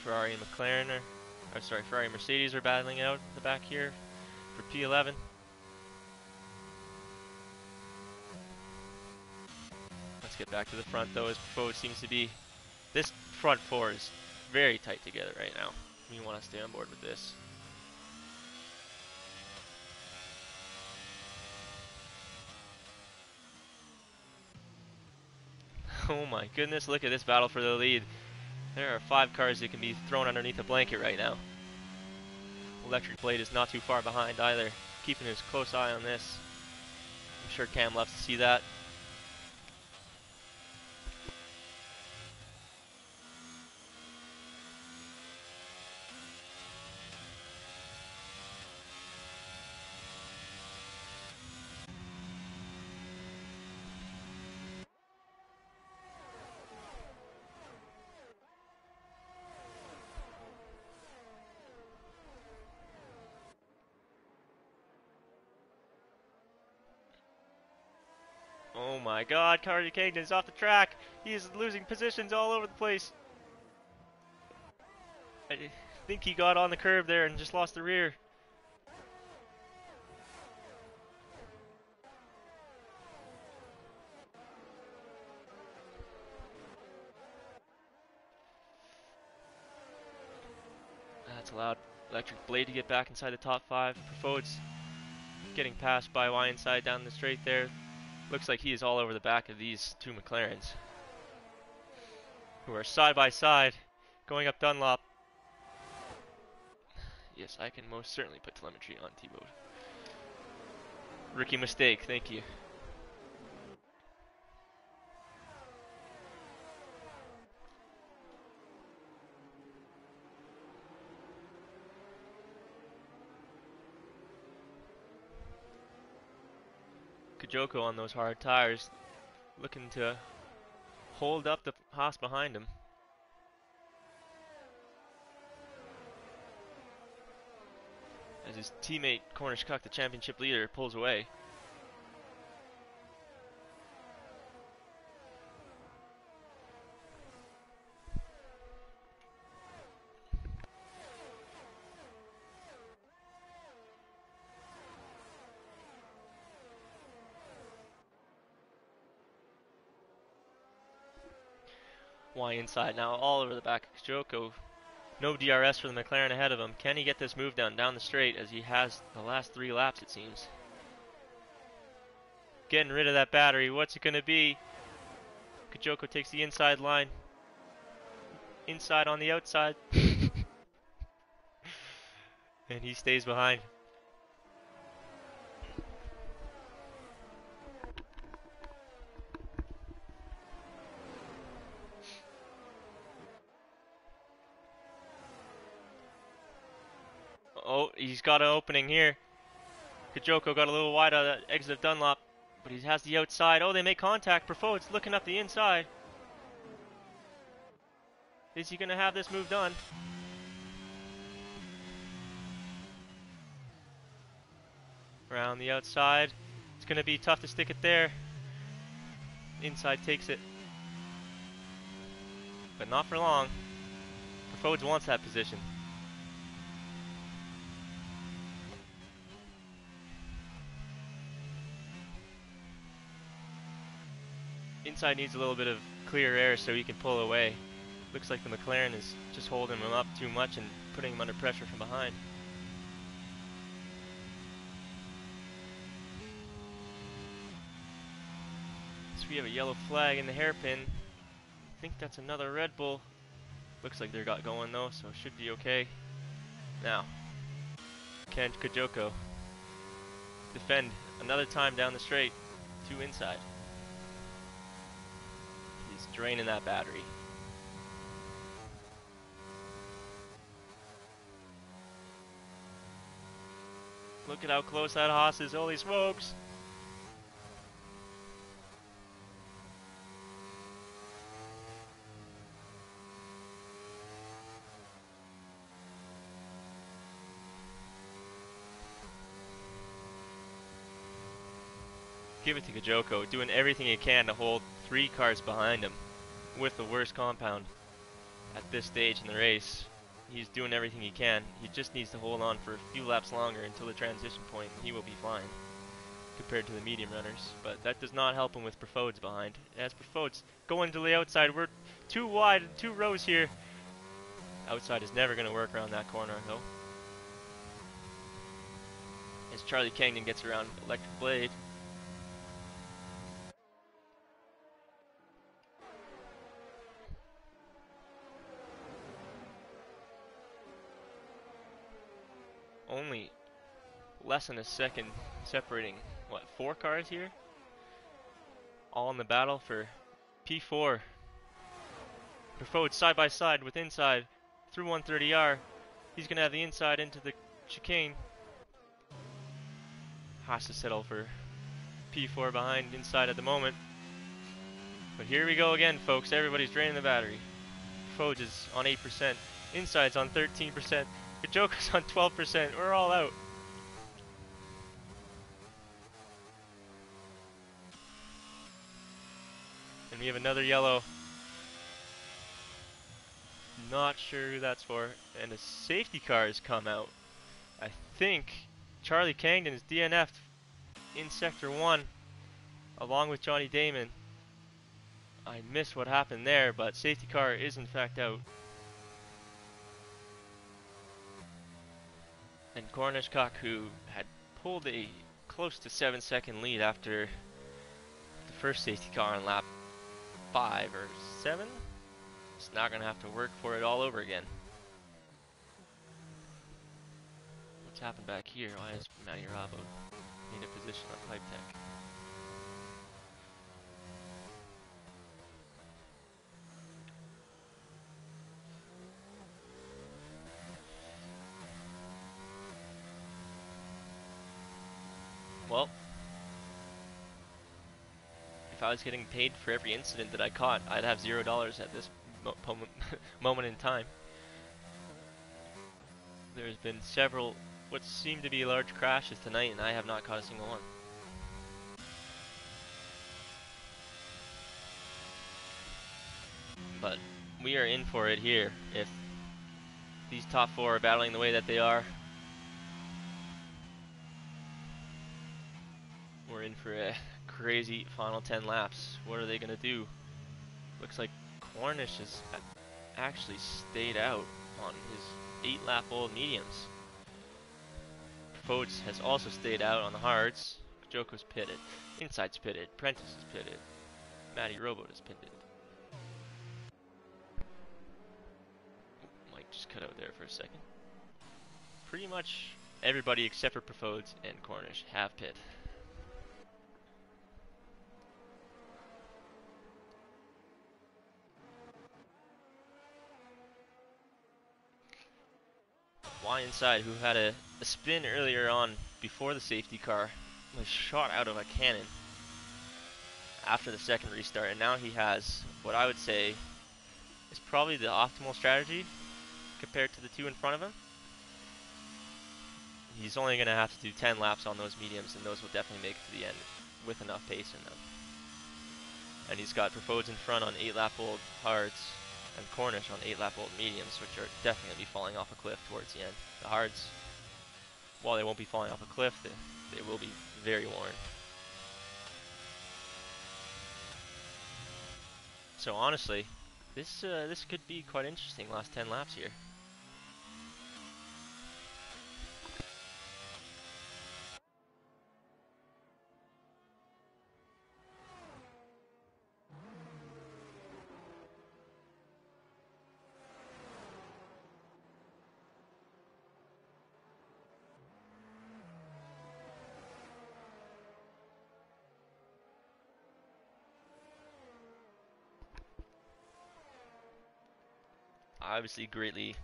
Ferrari and McLaren Ferrari and Mercedes are battling out the back here for P11. Let's get back to the front though, as Pofode seems to be. This front 4 is very tight together right now. We want to stay on board with this. Oh my goodness, look at this battle for the lead. There are 5 cars that can be thrown underneath a blanket right now. Electric Blade is not too far behind either, keeping his close eye on this. I'm sure Cam loves to see that. Oh my god, Charlie Cangdon is off the track. He is losing positions all over the place. I think he got on the curb there and just lost the rear. That's allowed Electric Blade to get back inside the top 5. Profode's getting passed by Y inside down the straight there. Looks like he is all over the back of these 2 McLarens, who are side by side going up Dunlop. Yes, I can most certainly put telemetry on T-Mode. Rookie mistake, thank you. Kajoko on those hard tires, looking to hold up the Haas behind him. As his teammate Cornish Cuck, the championship leader, pulls away. Y inside now, all over the back of Kajoko. No DRS for the McLaren ahead of him. Can he get this move down the straight, as he has the last 3 laps it seems? Getting rid of that battery, what's it going to be? Kajoko takes the inside line. Inside on the outside. And he stays behind. Oh, he's got an opening here. Kajoko got a little wide out of that exit of Dunlop, but he has the outside. Oh, they make contact. Profode's looking up the inside. Is he going to have this move done? Around the outside. It's going to be tough to stick it there. Inside takes it. But not for long. Profode's wants that position. Inside needs a little bit of clear air so he can pull away. Looks like the McLaren is just holding him up too much and putting him under pressure from behind. we have a yellow flag in the hairpin. I think that's another Red Bull. Looks like they got going though, so it should be okay. Now, can Kajoko defend another time down the straight? 2 inside. He's draining that battery. Look at how close that Haas is, holy smokes! Give it to Kajoko, doing everything he can to hold 3 cars behind him with the worst compound at this stage in the race. He's doing everything he can. He just needs to hold on for a few laps longer until the transition point, and he will be fine compared to the medium runners. But that does not help him with Profodes behind. As Profodes going to the outside, we're too wide, 2 rows here. Outside is never going to work around that corner though. As Charlie Cangdon gets around Electric Blade. Only less than a second separating, what, 4 cars here? All in the battle for P4. Profodes side by side with inside through 130R. He's going to have the inside into the chicane. Has to settle for P4 behind inside at the moment. But here we go again, folks. Everybody's draining the battery. Profodes is on 8%. Inside's on 13%. Kajoka's on 12%. We're all out. And we have another yellow. Not sure who that's for. And a safety car has come out. I think Charlie Cangdon is DNF'd in Sector 1 along with Johnny Damon. I missed what happened there, but safety car is in fact out. And Cornish Cock, who had pulled a close to 7-second lead after the first safety car on lap 5 or 7, is now going to have to work for it all over again. What's happened back here? Why is Matty Rabo in a position on Pipe Tech? Well, if I was getting paid for every incident that I caught, I'd have $0 at this moment in time. There's been several what seem to be large crashes tonight, and I have not caught a single one. But we are in for it here. If these top 4 are battling the way that they are, we're in for a crazy final 10 laps. What are they going to do? Looks like Cornish has actually stayed out on his 8-lap-old mediums. Profodes has also stayed out on the hards. Joko's pitted. Inside's pitted. Prentice is pitted. Matty Robot is pitted. Might just cut out there for a second. Pretty much everybody except for Profodes and Cornish have pit. Y inside, who had a spin earlier on before the safety car, was shot out of a cannon after the second restart, and now he has what I would say is probably the optimal strategy compared to the 2 in front of him. He's only going to have to do 10 laps on those mediums, and those will definitely make it to the end with enough pace in them. And he's got Profodes in front on 8-lap-old hards, and Cornish on 8-lap-old mediums, which are definitely going to be falling off a cliff towards the end. The hards, while they won't be falling off a cliff, they will be very worn. So honestly, this could be quite interesting last 10 laps here. I obviously greatly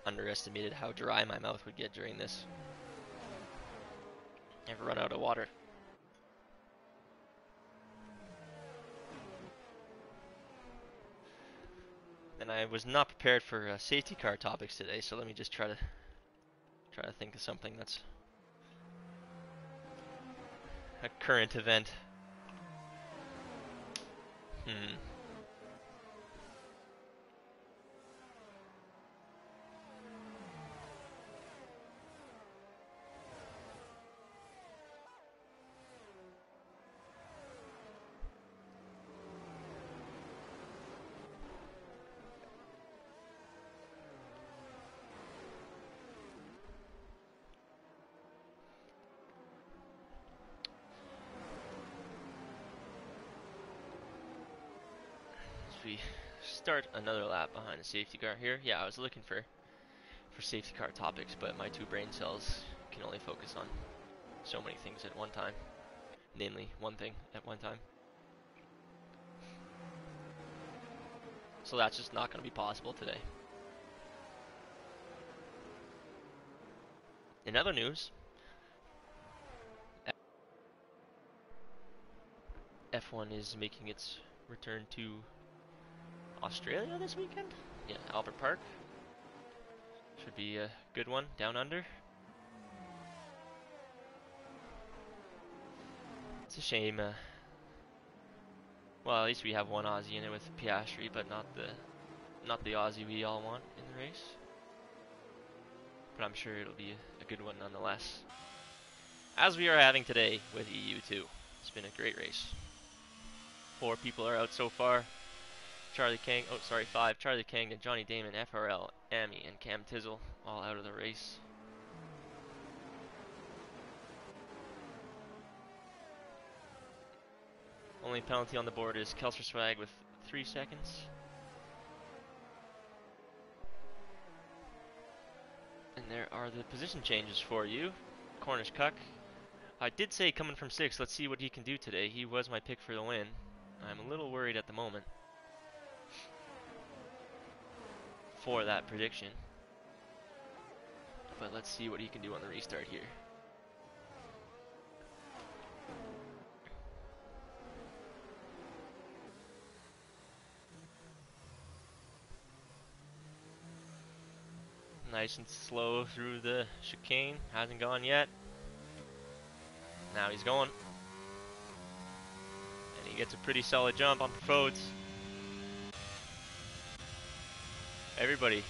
underestimated how dry my mouth would get during this. Never run out of water. And I was not prepared for safety car topics today, so let me just try to think of something that's a current event. We start another lap behind the safety car here. Yeah, I was looking for safety car topics, but my two brain cells can only focus on so many things at one time. Namely, one thing at one time. So that's just not going to be possible today. In other news, F1 is making its return to Australia this weekend? Yeah, Albert Park. Should be a good one, down under. It's a shame. Well, at least we have one Aussie in it with Piastri, but not the Aussie we all want in the race. But I'm sure it'll be a good one nonetheless. As we are having today with EU2. It's been a great race. 4 people are out so far. Five. Charlie Kang and Johnny Damon, FRL, Amy, and Cam Tizzle all out of the race. Only penalty on the board is Kelser Swag with 3 seconds. And there are the position changes for you. Cornish Cuck. I did say coming from 6th, let's see what he can do today. He was my pick for the win. I'm a little worried at the moment for that prediction. But let's see what he can do on the restart here. Nice and slow through the chicane. Hasn't gone yet. Now he's going. And he gets a pretty solid jump on Profodes. Everybody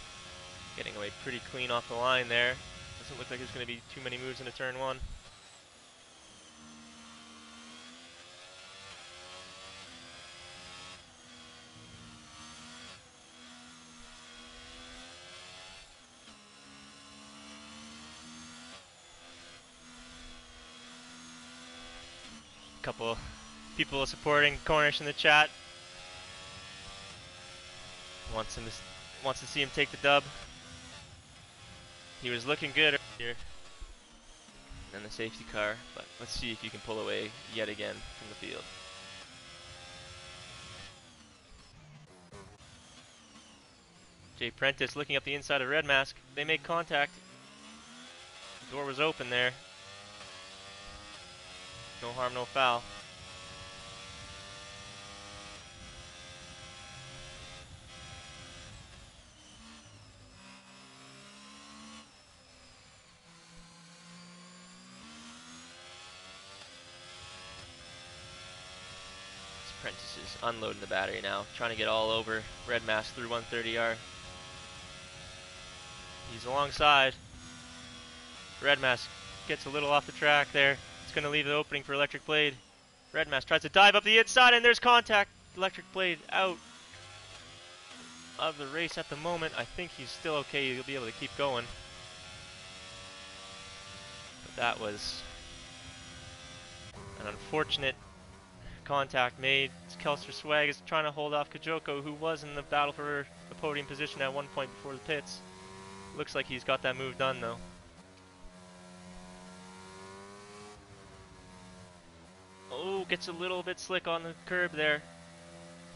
getting away pretty clean off the line there. Doesn't look like there's going to be too many moves into turn 1. Couple people supporting Cornish in the chat. Wants to see him take the dub. He was looking good earlier. And the safety car, but let's see if you can pull away yet again from the field. Jay Prentice looking up the inside of Red Mask. They make contact. The door was open there. No harm, no foul. Prentice is unloading the battery now, trying to get all over Red Mask through 130R. He's alongside. Red Mask gets a little off the track there. It's going to leave the opening for Electric Blade. Red Mask tries to dive up the inside, and there's contact. Electric Blade out of the race at the moment. I think he's still okay. He'll be able to keep going. But that was an unfortunate contact made. Kelster Swag is trying to hold off Kajoko, who was in the battle for the podium position at one point before the pits. Looks like he's got that move done though. Oh, gets a little bit slick on the curb there.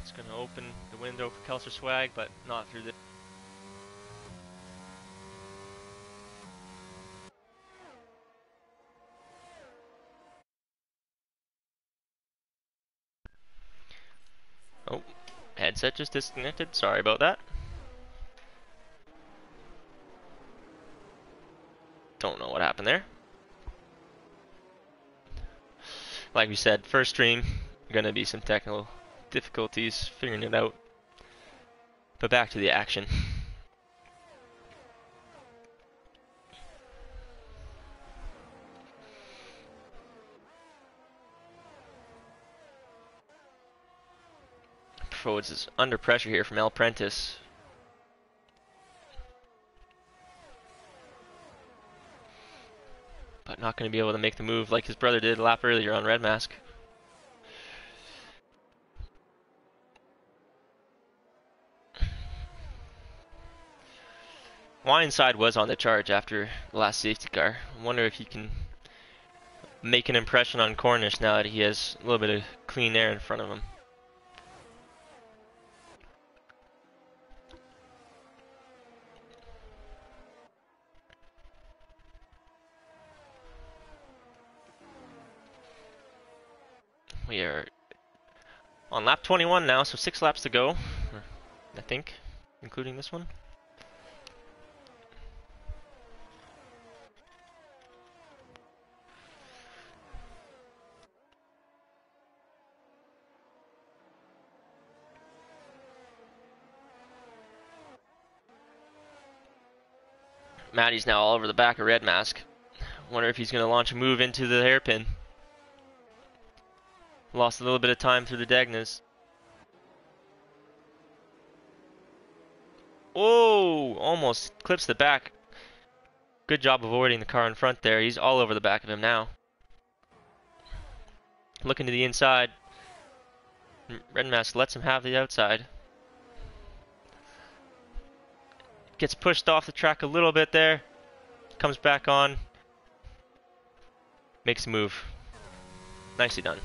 It's going to open the window for Kelser Swag, but not through the headset just disconnected. Sorry about that. Don't know what happened there. Like we said, first stream, gonna be some technical difficulties figuring it out. But back to the action. Forwards is under pressure here from Prentice. But not going to be able to make the move like his brother did a lap earlier on Red Mask. Windside was on the charge after the last safety car. I wonder if he can make an impression on Cornish now that he has a little bit of clean air in front of him. We are on lap 21 now, so 6 laps to go, I think, including this one. Matty's now all over the back of Red Mask. Wonder if he's going to launch a move into the hairpin. Lost a little bit of time through the Degnas. Oh, almost clips the back. Good job avoiding the car in front there. He's all over the back of him now. Looking to the inside. Red Mask lets him have the outside. Gets pushed off the track a little bit there. Comes back on. Makes a move. Nicely done.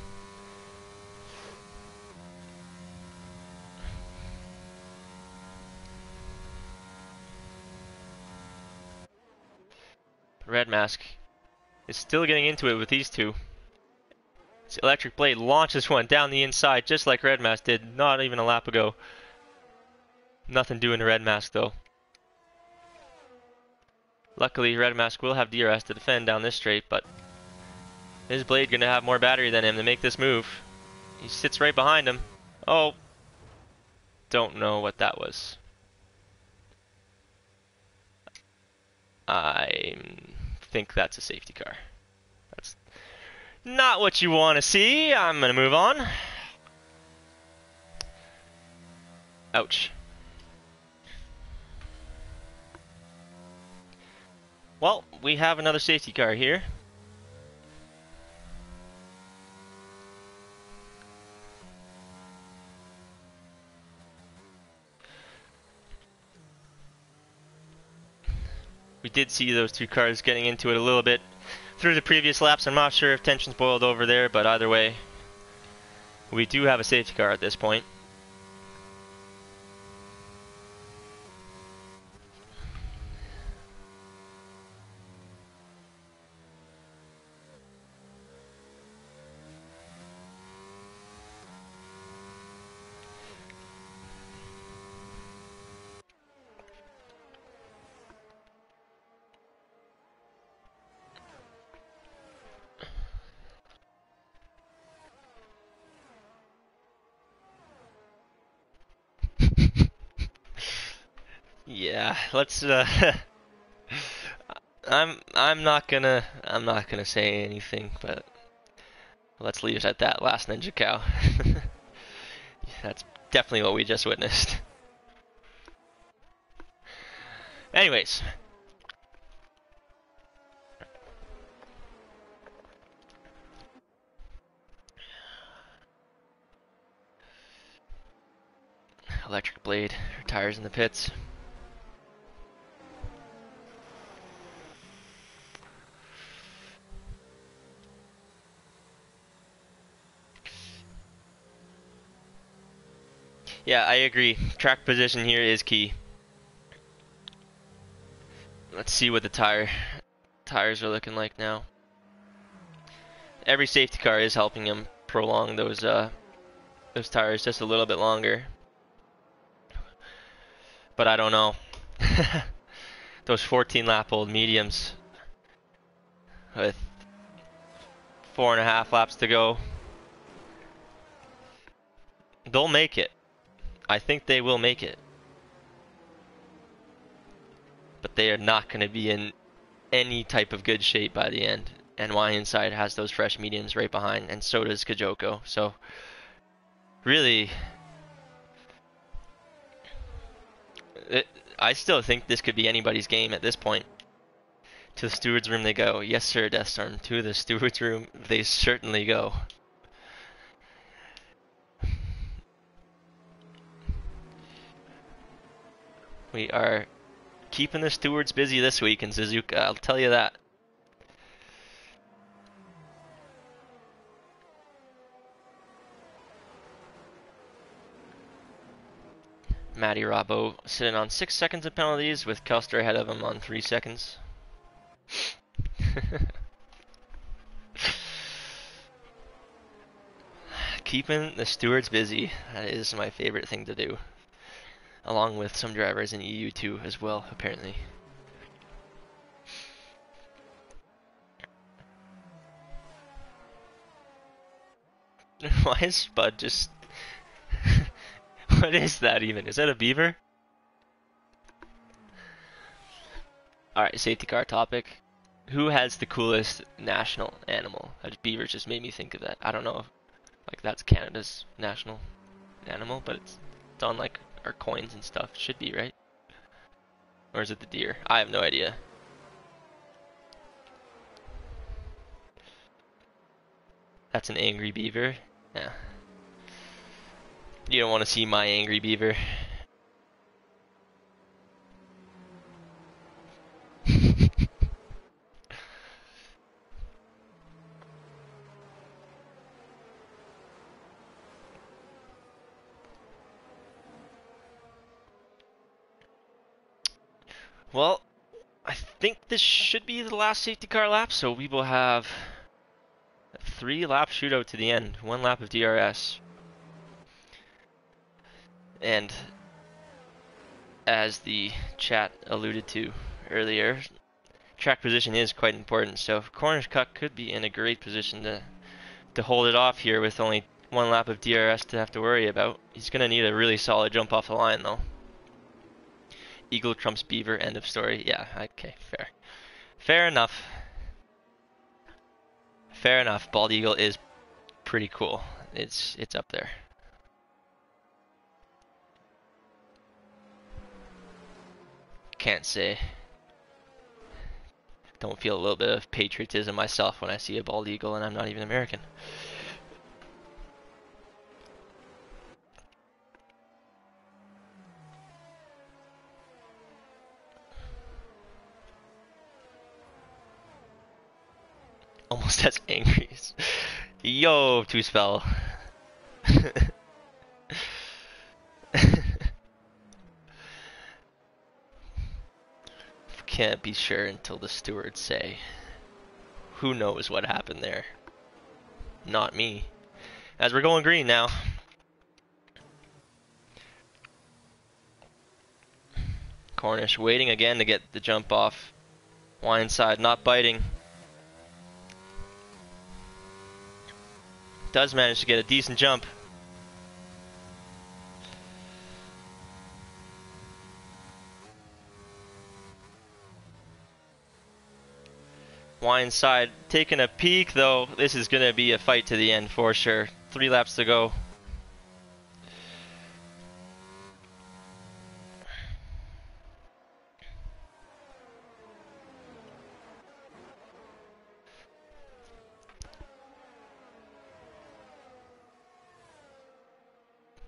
Red Mask is still getting into it with these two. This electric blade launches one down the inside just like Red Mask did not even a lap ago. Nothing doing to Red Mask though. Luckily Red Mask will have DRS to defend down this straight, but his blade gonna have more battery than him to make this move. He sits right behind him. Oh, don't know what that was. I think that's a safety car. That's not what you want to see. I'm going to move on. Ouch. Well, we have another safety car here. We did see those two cars getting into it a little bit through the previous laps. I'm not sure if tensions boiled over there, but either way, we do have a safety car at this point. Yeah, let's I'm not gonna say anything, but let's leave it at that. Last Ninja Cow. That's definitely what we just witnessed. Anyways. Electric blade, tires in the pits. Yeah, I agree. Track position here is key. Let's see what the tires are looking like now. Every safety car is helping him prolong those tires just a little bit longer. but I don't know. Those 14-lap-old mediums with 4.5 laps to go. They'll make it. I think they will make it. But they are not going to be in any type of good shape by the end. And Y Inside has those fresh mediums right behind, and so does Kajoko. So, really, I still think this could be anybody's game at this point. To the steward's room they go. Yes, sir, Death Storm. To the steward's room they certainly go. We are keeping the stewards busy this week in Suzuka, I'll tell you that. Matty Robbo sitting on 6 seconds of penalties with Kelster ahead of him on 3 seconds. Keeping the stewards busy, that is my favorite thing to do. Along with some drivers in EU2 as well, apparently. Why is Spud just... What is that even? Is that a beaver? Alright, safety car topic. Who has the coolest national animal? Beavers just made me think of that. I don't know if like that's Canada's national animal, but it's on like our coins and stuff. Should be, right? Or is it the deer? I have no idea. That's an angry beaver. Yeah. You don't want to see my angry beaver. Well, I think this should be the last safety car lap, so we will have a 3-lap shootout to the end. 1 lap of DRS. And as the chat alluded to earlier, track position is quite important, so Cornish Cuck could be in a great position to hold it off here with only 1 lap of DRS to have to worry about. He's going to need a really solid jump off the line though. Eagle trumps beaver, end of story. Yeah, okay, fair. Fair enough. Fair enough. Bald eagle is pretty cool. It's up there. Can't say. Don't feel a little bit of patriotism myself when I see a bald eagle and I'm not even American. Almost as angry as... Yo, two spell. Can't be sure until the stewards say. Who knows what happened there? Not me. As we're going green now. Cornish waiting again to get the jump off. Wine side not biting. Does manage to get a decent jump. Wine side taking a peek though. This is going to be a fight to the end for sure. 3 laps to go.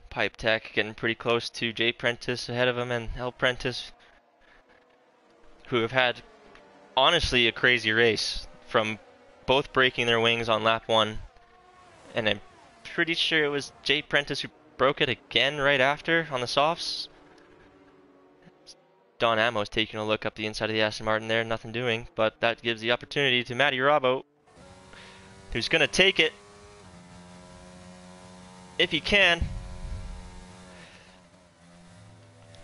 Pipe Tech getting pretty close to J Prentice ahead of him and L Prentice, who have had honestly a crazy race from both breaking their wings on lap 1, and I'm pretty sure it was J Prentice who broke it again right after on the softs. Don Amos taking a look up the inside of the Aston Martin there, nothing doing, but that gives the opportunity to Matty Robbo, who's going to take it if he can.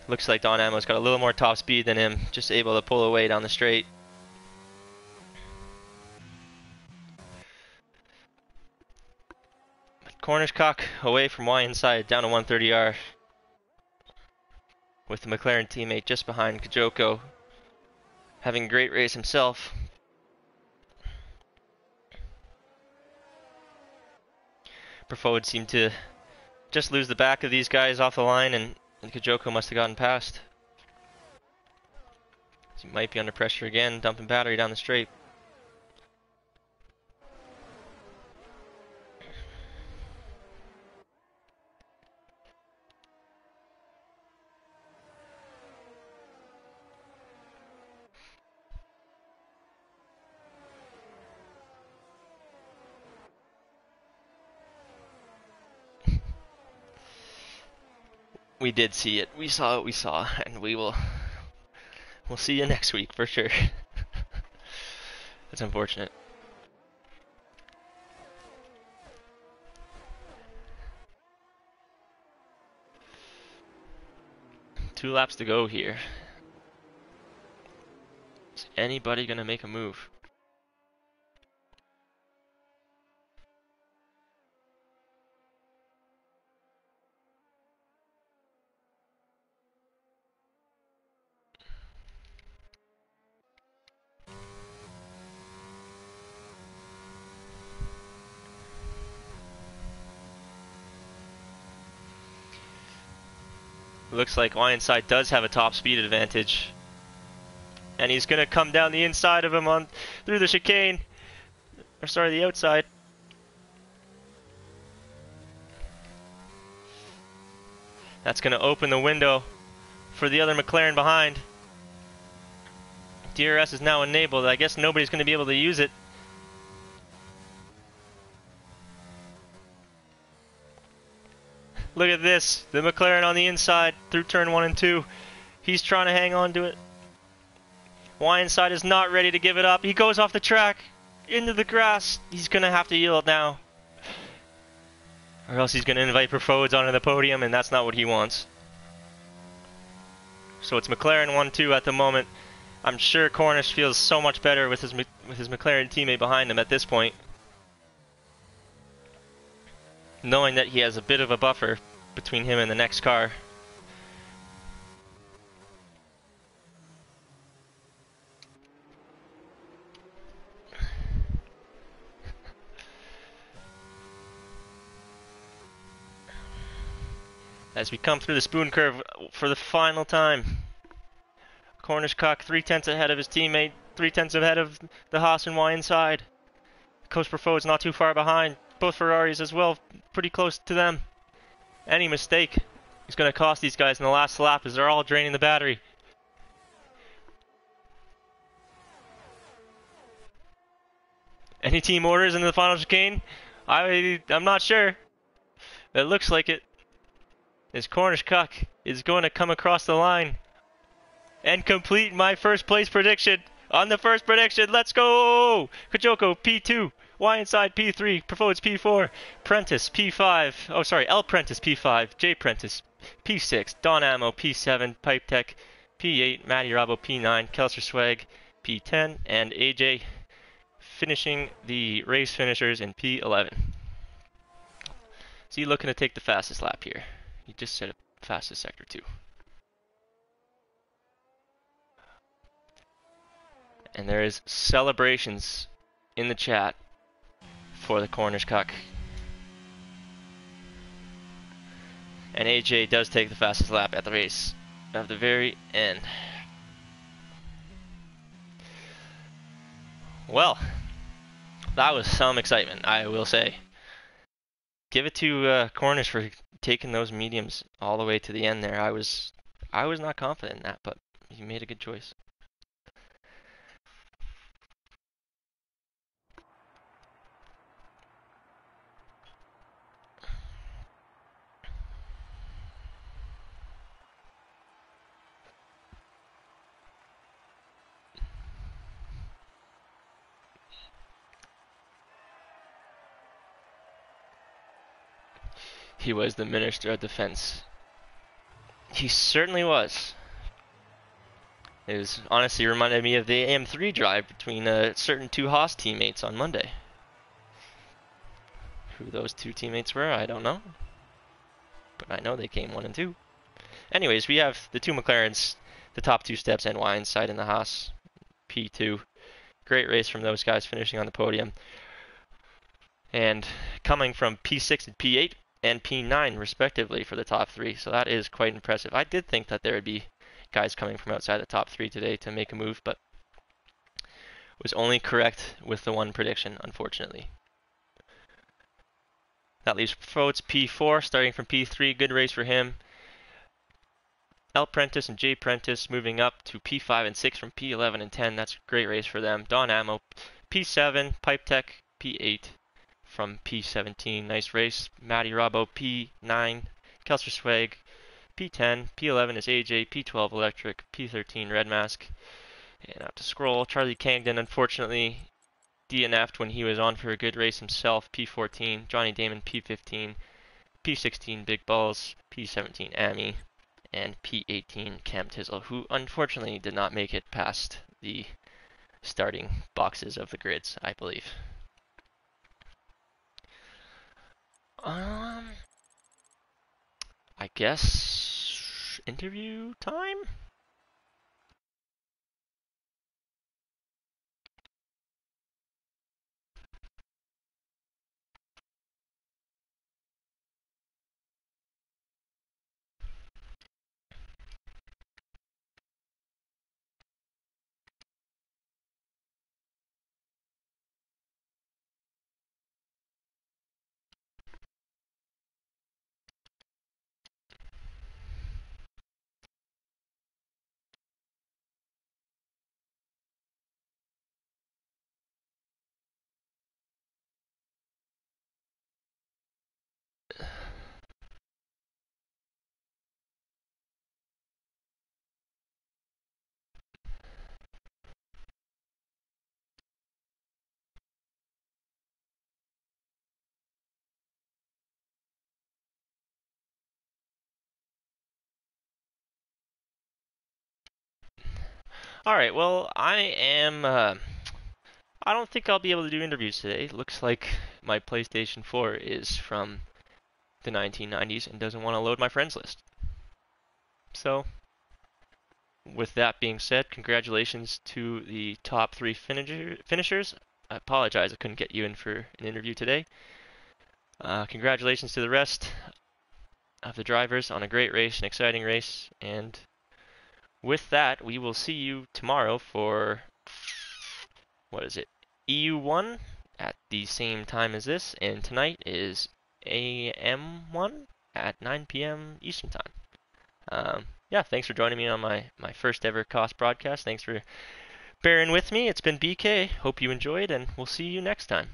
Looks like Don Amo's got a little more top speed than him, just able to pull away down the straight. Cornish-Cock away from Y inside, down to 130R. With the McLaren teammate just behind Kajoko, having a great race himself. Profode seemed to just lose the back of these guys off the line, and Kajoko must have gotten past. He might be under pressure again, dumping battery down the straight. We did see it. We saw what we saw, and we'll see you next week for sure. That's unfortunate. Two laps to go here. Is anybody gonna make a move? Looks like Y inside does have a top speed advantage. And he's gonna come down the inside of him through the chicane. Or sorry, the outside. That's gonna open the window for the other McLaren behind. DRS is now enabled. I guess nobody's gonna be able to use it. Look at this, the McLaren on the inside through turn 1 and 2. He's trying to hang on to it. Y inside is not ready to give it up. He goes off the track, into the grass. He's going to have to yield now. Or else he's going to invite Profodes onto the podium, and that's not what he wants. So it's McLaren 1-2 at the moment. I'm sure Cornish feels so much better with his McLaren teammate behind him at this point, knowing that he has a bit of a buffer between him and the next car. As we come through the spoon curve for the final time, Cornish-Cock 3/10 ahead of his teammate, 3/10 ahead of the Haas and Y inside. Coach Profode's not too far behind. Both Ferraris as well, pretty close to them. Any mistake is going to cost these guys in the last lap as they're all draining the battery. Any team orders in the final chicane? I'm not sure. It looks like it. As Cornish-Cock is going to come across the line and complete my first place prediction. On the first prediction, let's go! Kajoko P2, Y inside P3, Profodes P4, Prentice P5, oh sorry, L Prentice P5, J Prentice P6, Don Ammo P7, Pipe Tech P8, Matty Rabo P9, Kelser Swag P10, and AJ finishing the race finishers in P11. Is he looking to take the fastest lap here? He just said fastest sector 2. And there is celebrations in the chat for the Cornish-Cock. And AJ does take the fastest lap at the race at the very end. Well, that was some excitement, I will say. Give it to Cornish for taking those mediums all the way to the end there. I was not confident in that, but he made a good choice. He was the Minister of Defense He certainly was. It was honestly reminded me of the AM3 drive between certain two Haas teammates on Monday. Who those two teammates were, I don't know. But I know they came 1 and 2. Anyways, we have the two McLarens, the top two steps, NY inside in the Haas P2. Great race from those guys finishing on the podium. And coming from P6 and P8 and P9 respectively for the top three. So that is quite impressive. I did think that there would be guys coming from outside the top three today to make a move, but was only correct with the one prediction, unfortunately. That leaves Foats P4, starting from P3. Good race for him. L. Prentice and J. Prentice moving up to P5 and 6 from P11 and 10. That's a great race for them. Don Ammo, P7. Pipe Tech, P8 from P17. Nice race. Matty Robbo, P9. Kelser Swag, P10. P11 is AJ. P12 Electric. P13 Red Mask. And out to scroll. Charlie Cangdon, unfortunately, DNF'd when he was on for a good race himself. P14. Johnny Damon, P15. P16 Big Balls. P17 Amy. And P18 Cam Tizzle, who unfortunately did not make it past the starting boxes of the grids, I believe. I guess interview time? Alright, well, I don't think I'll be able to do interviews today. Looks like my PlayStation 4 is from the 1990s and doesn't want to load my friends list. So, with that being said, congratulations to the top three finishers. I apologize I couldn't get you in for an interview today. Congratulations to the rest of the drivers on a great race, an exciting race, and with that, we will see you tomorrow for, what is it, EU1 at the same time as this, and tonight is AM1 at 9 p.m. Eastern Time. Yeah, thanks for joining me on my first ever cost broadcast. Thanks for bearing with me. It's been BK. Hope you enjoyed, and we'll see you next time.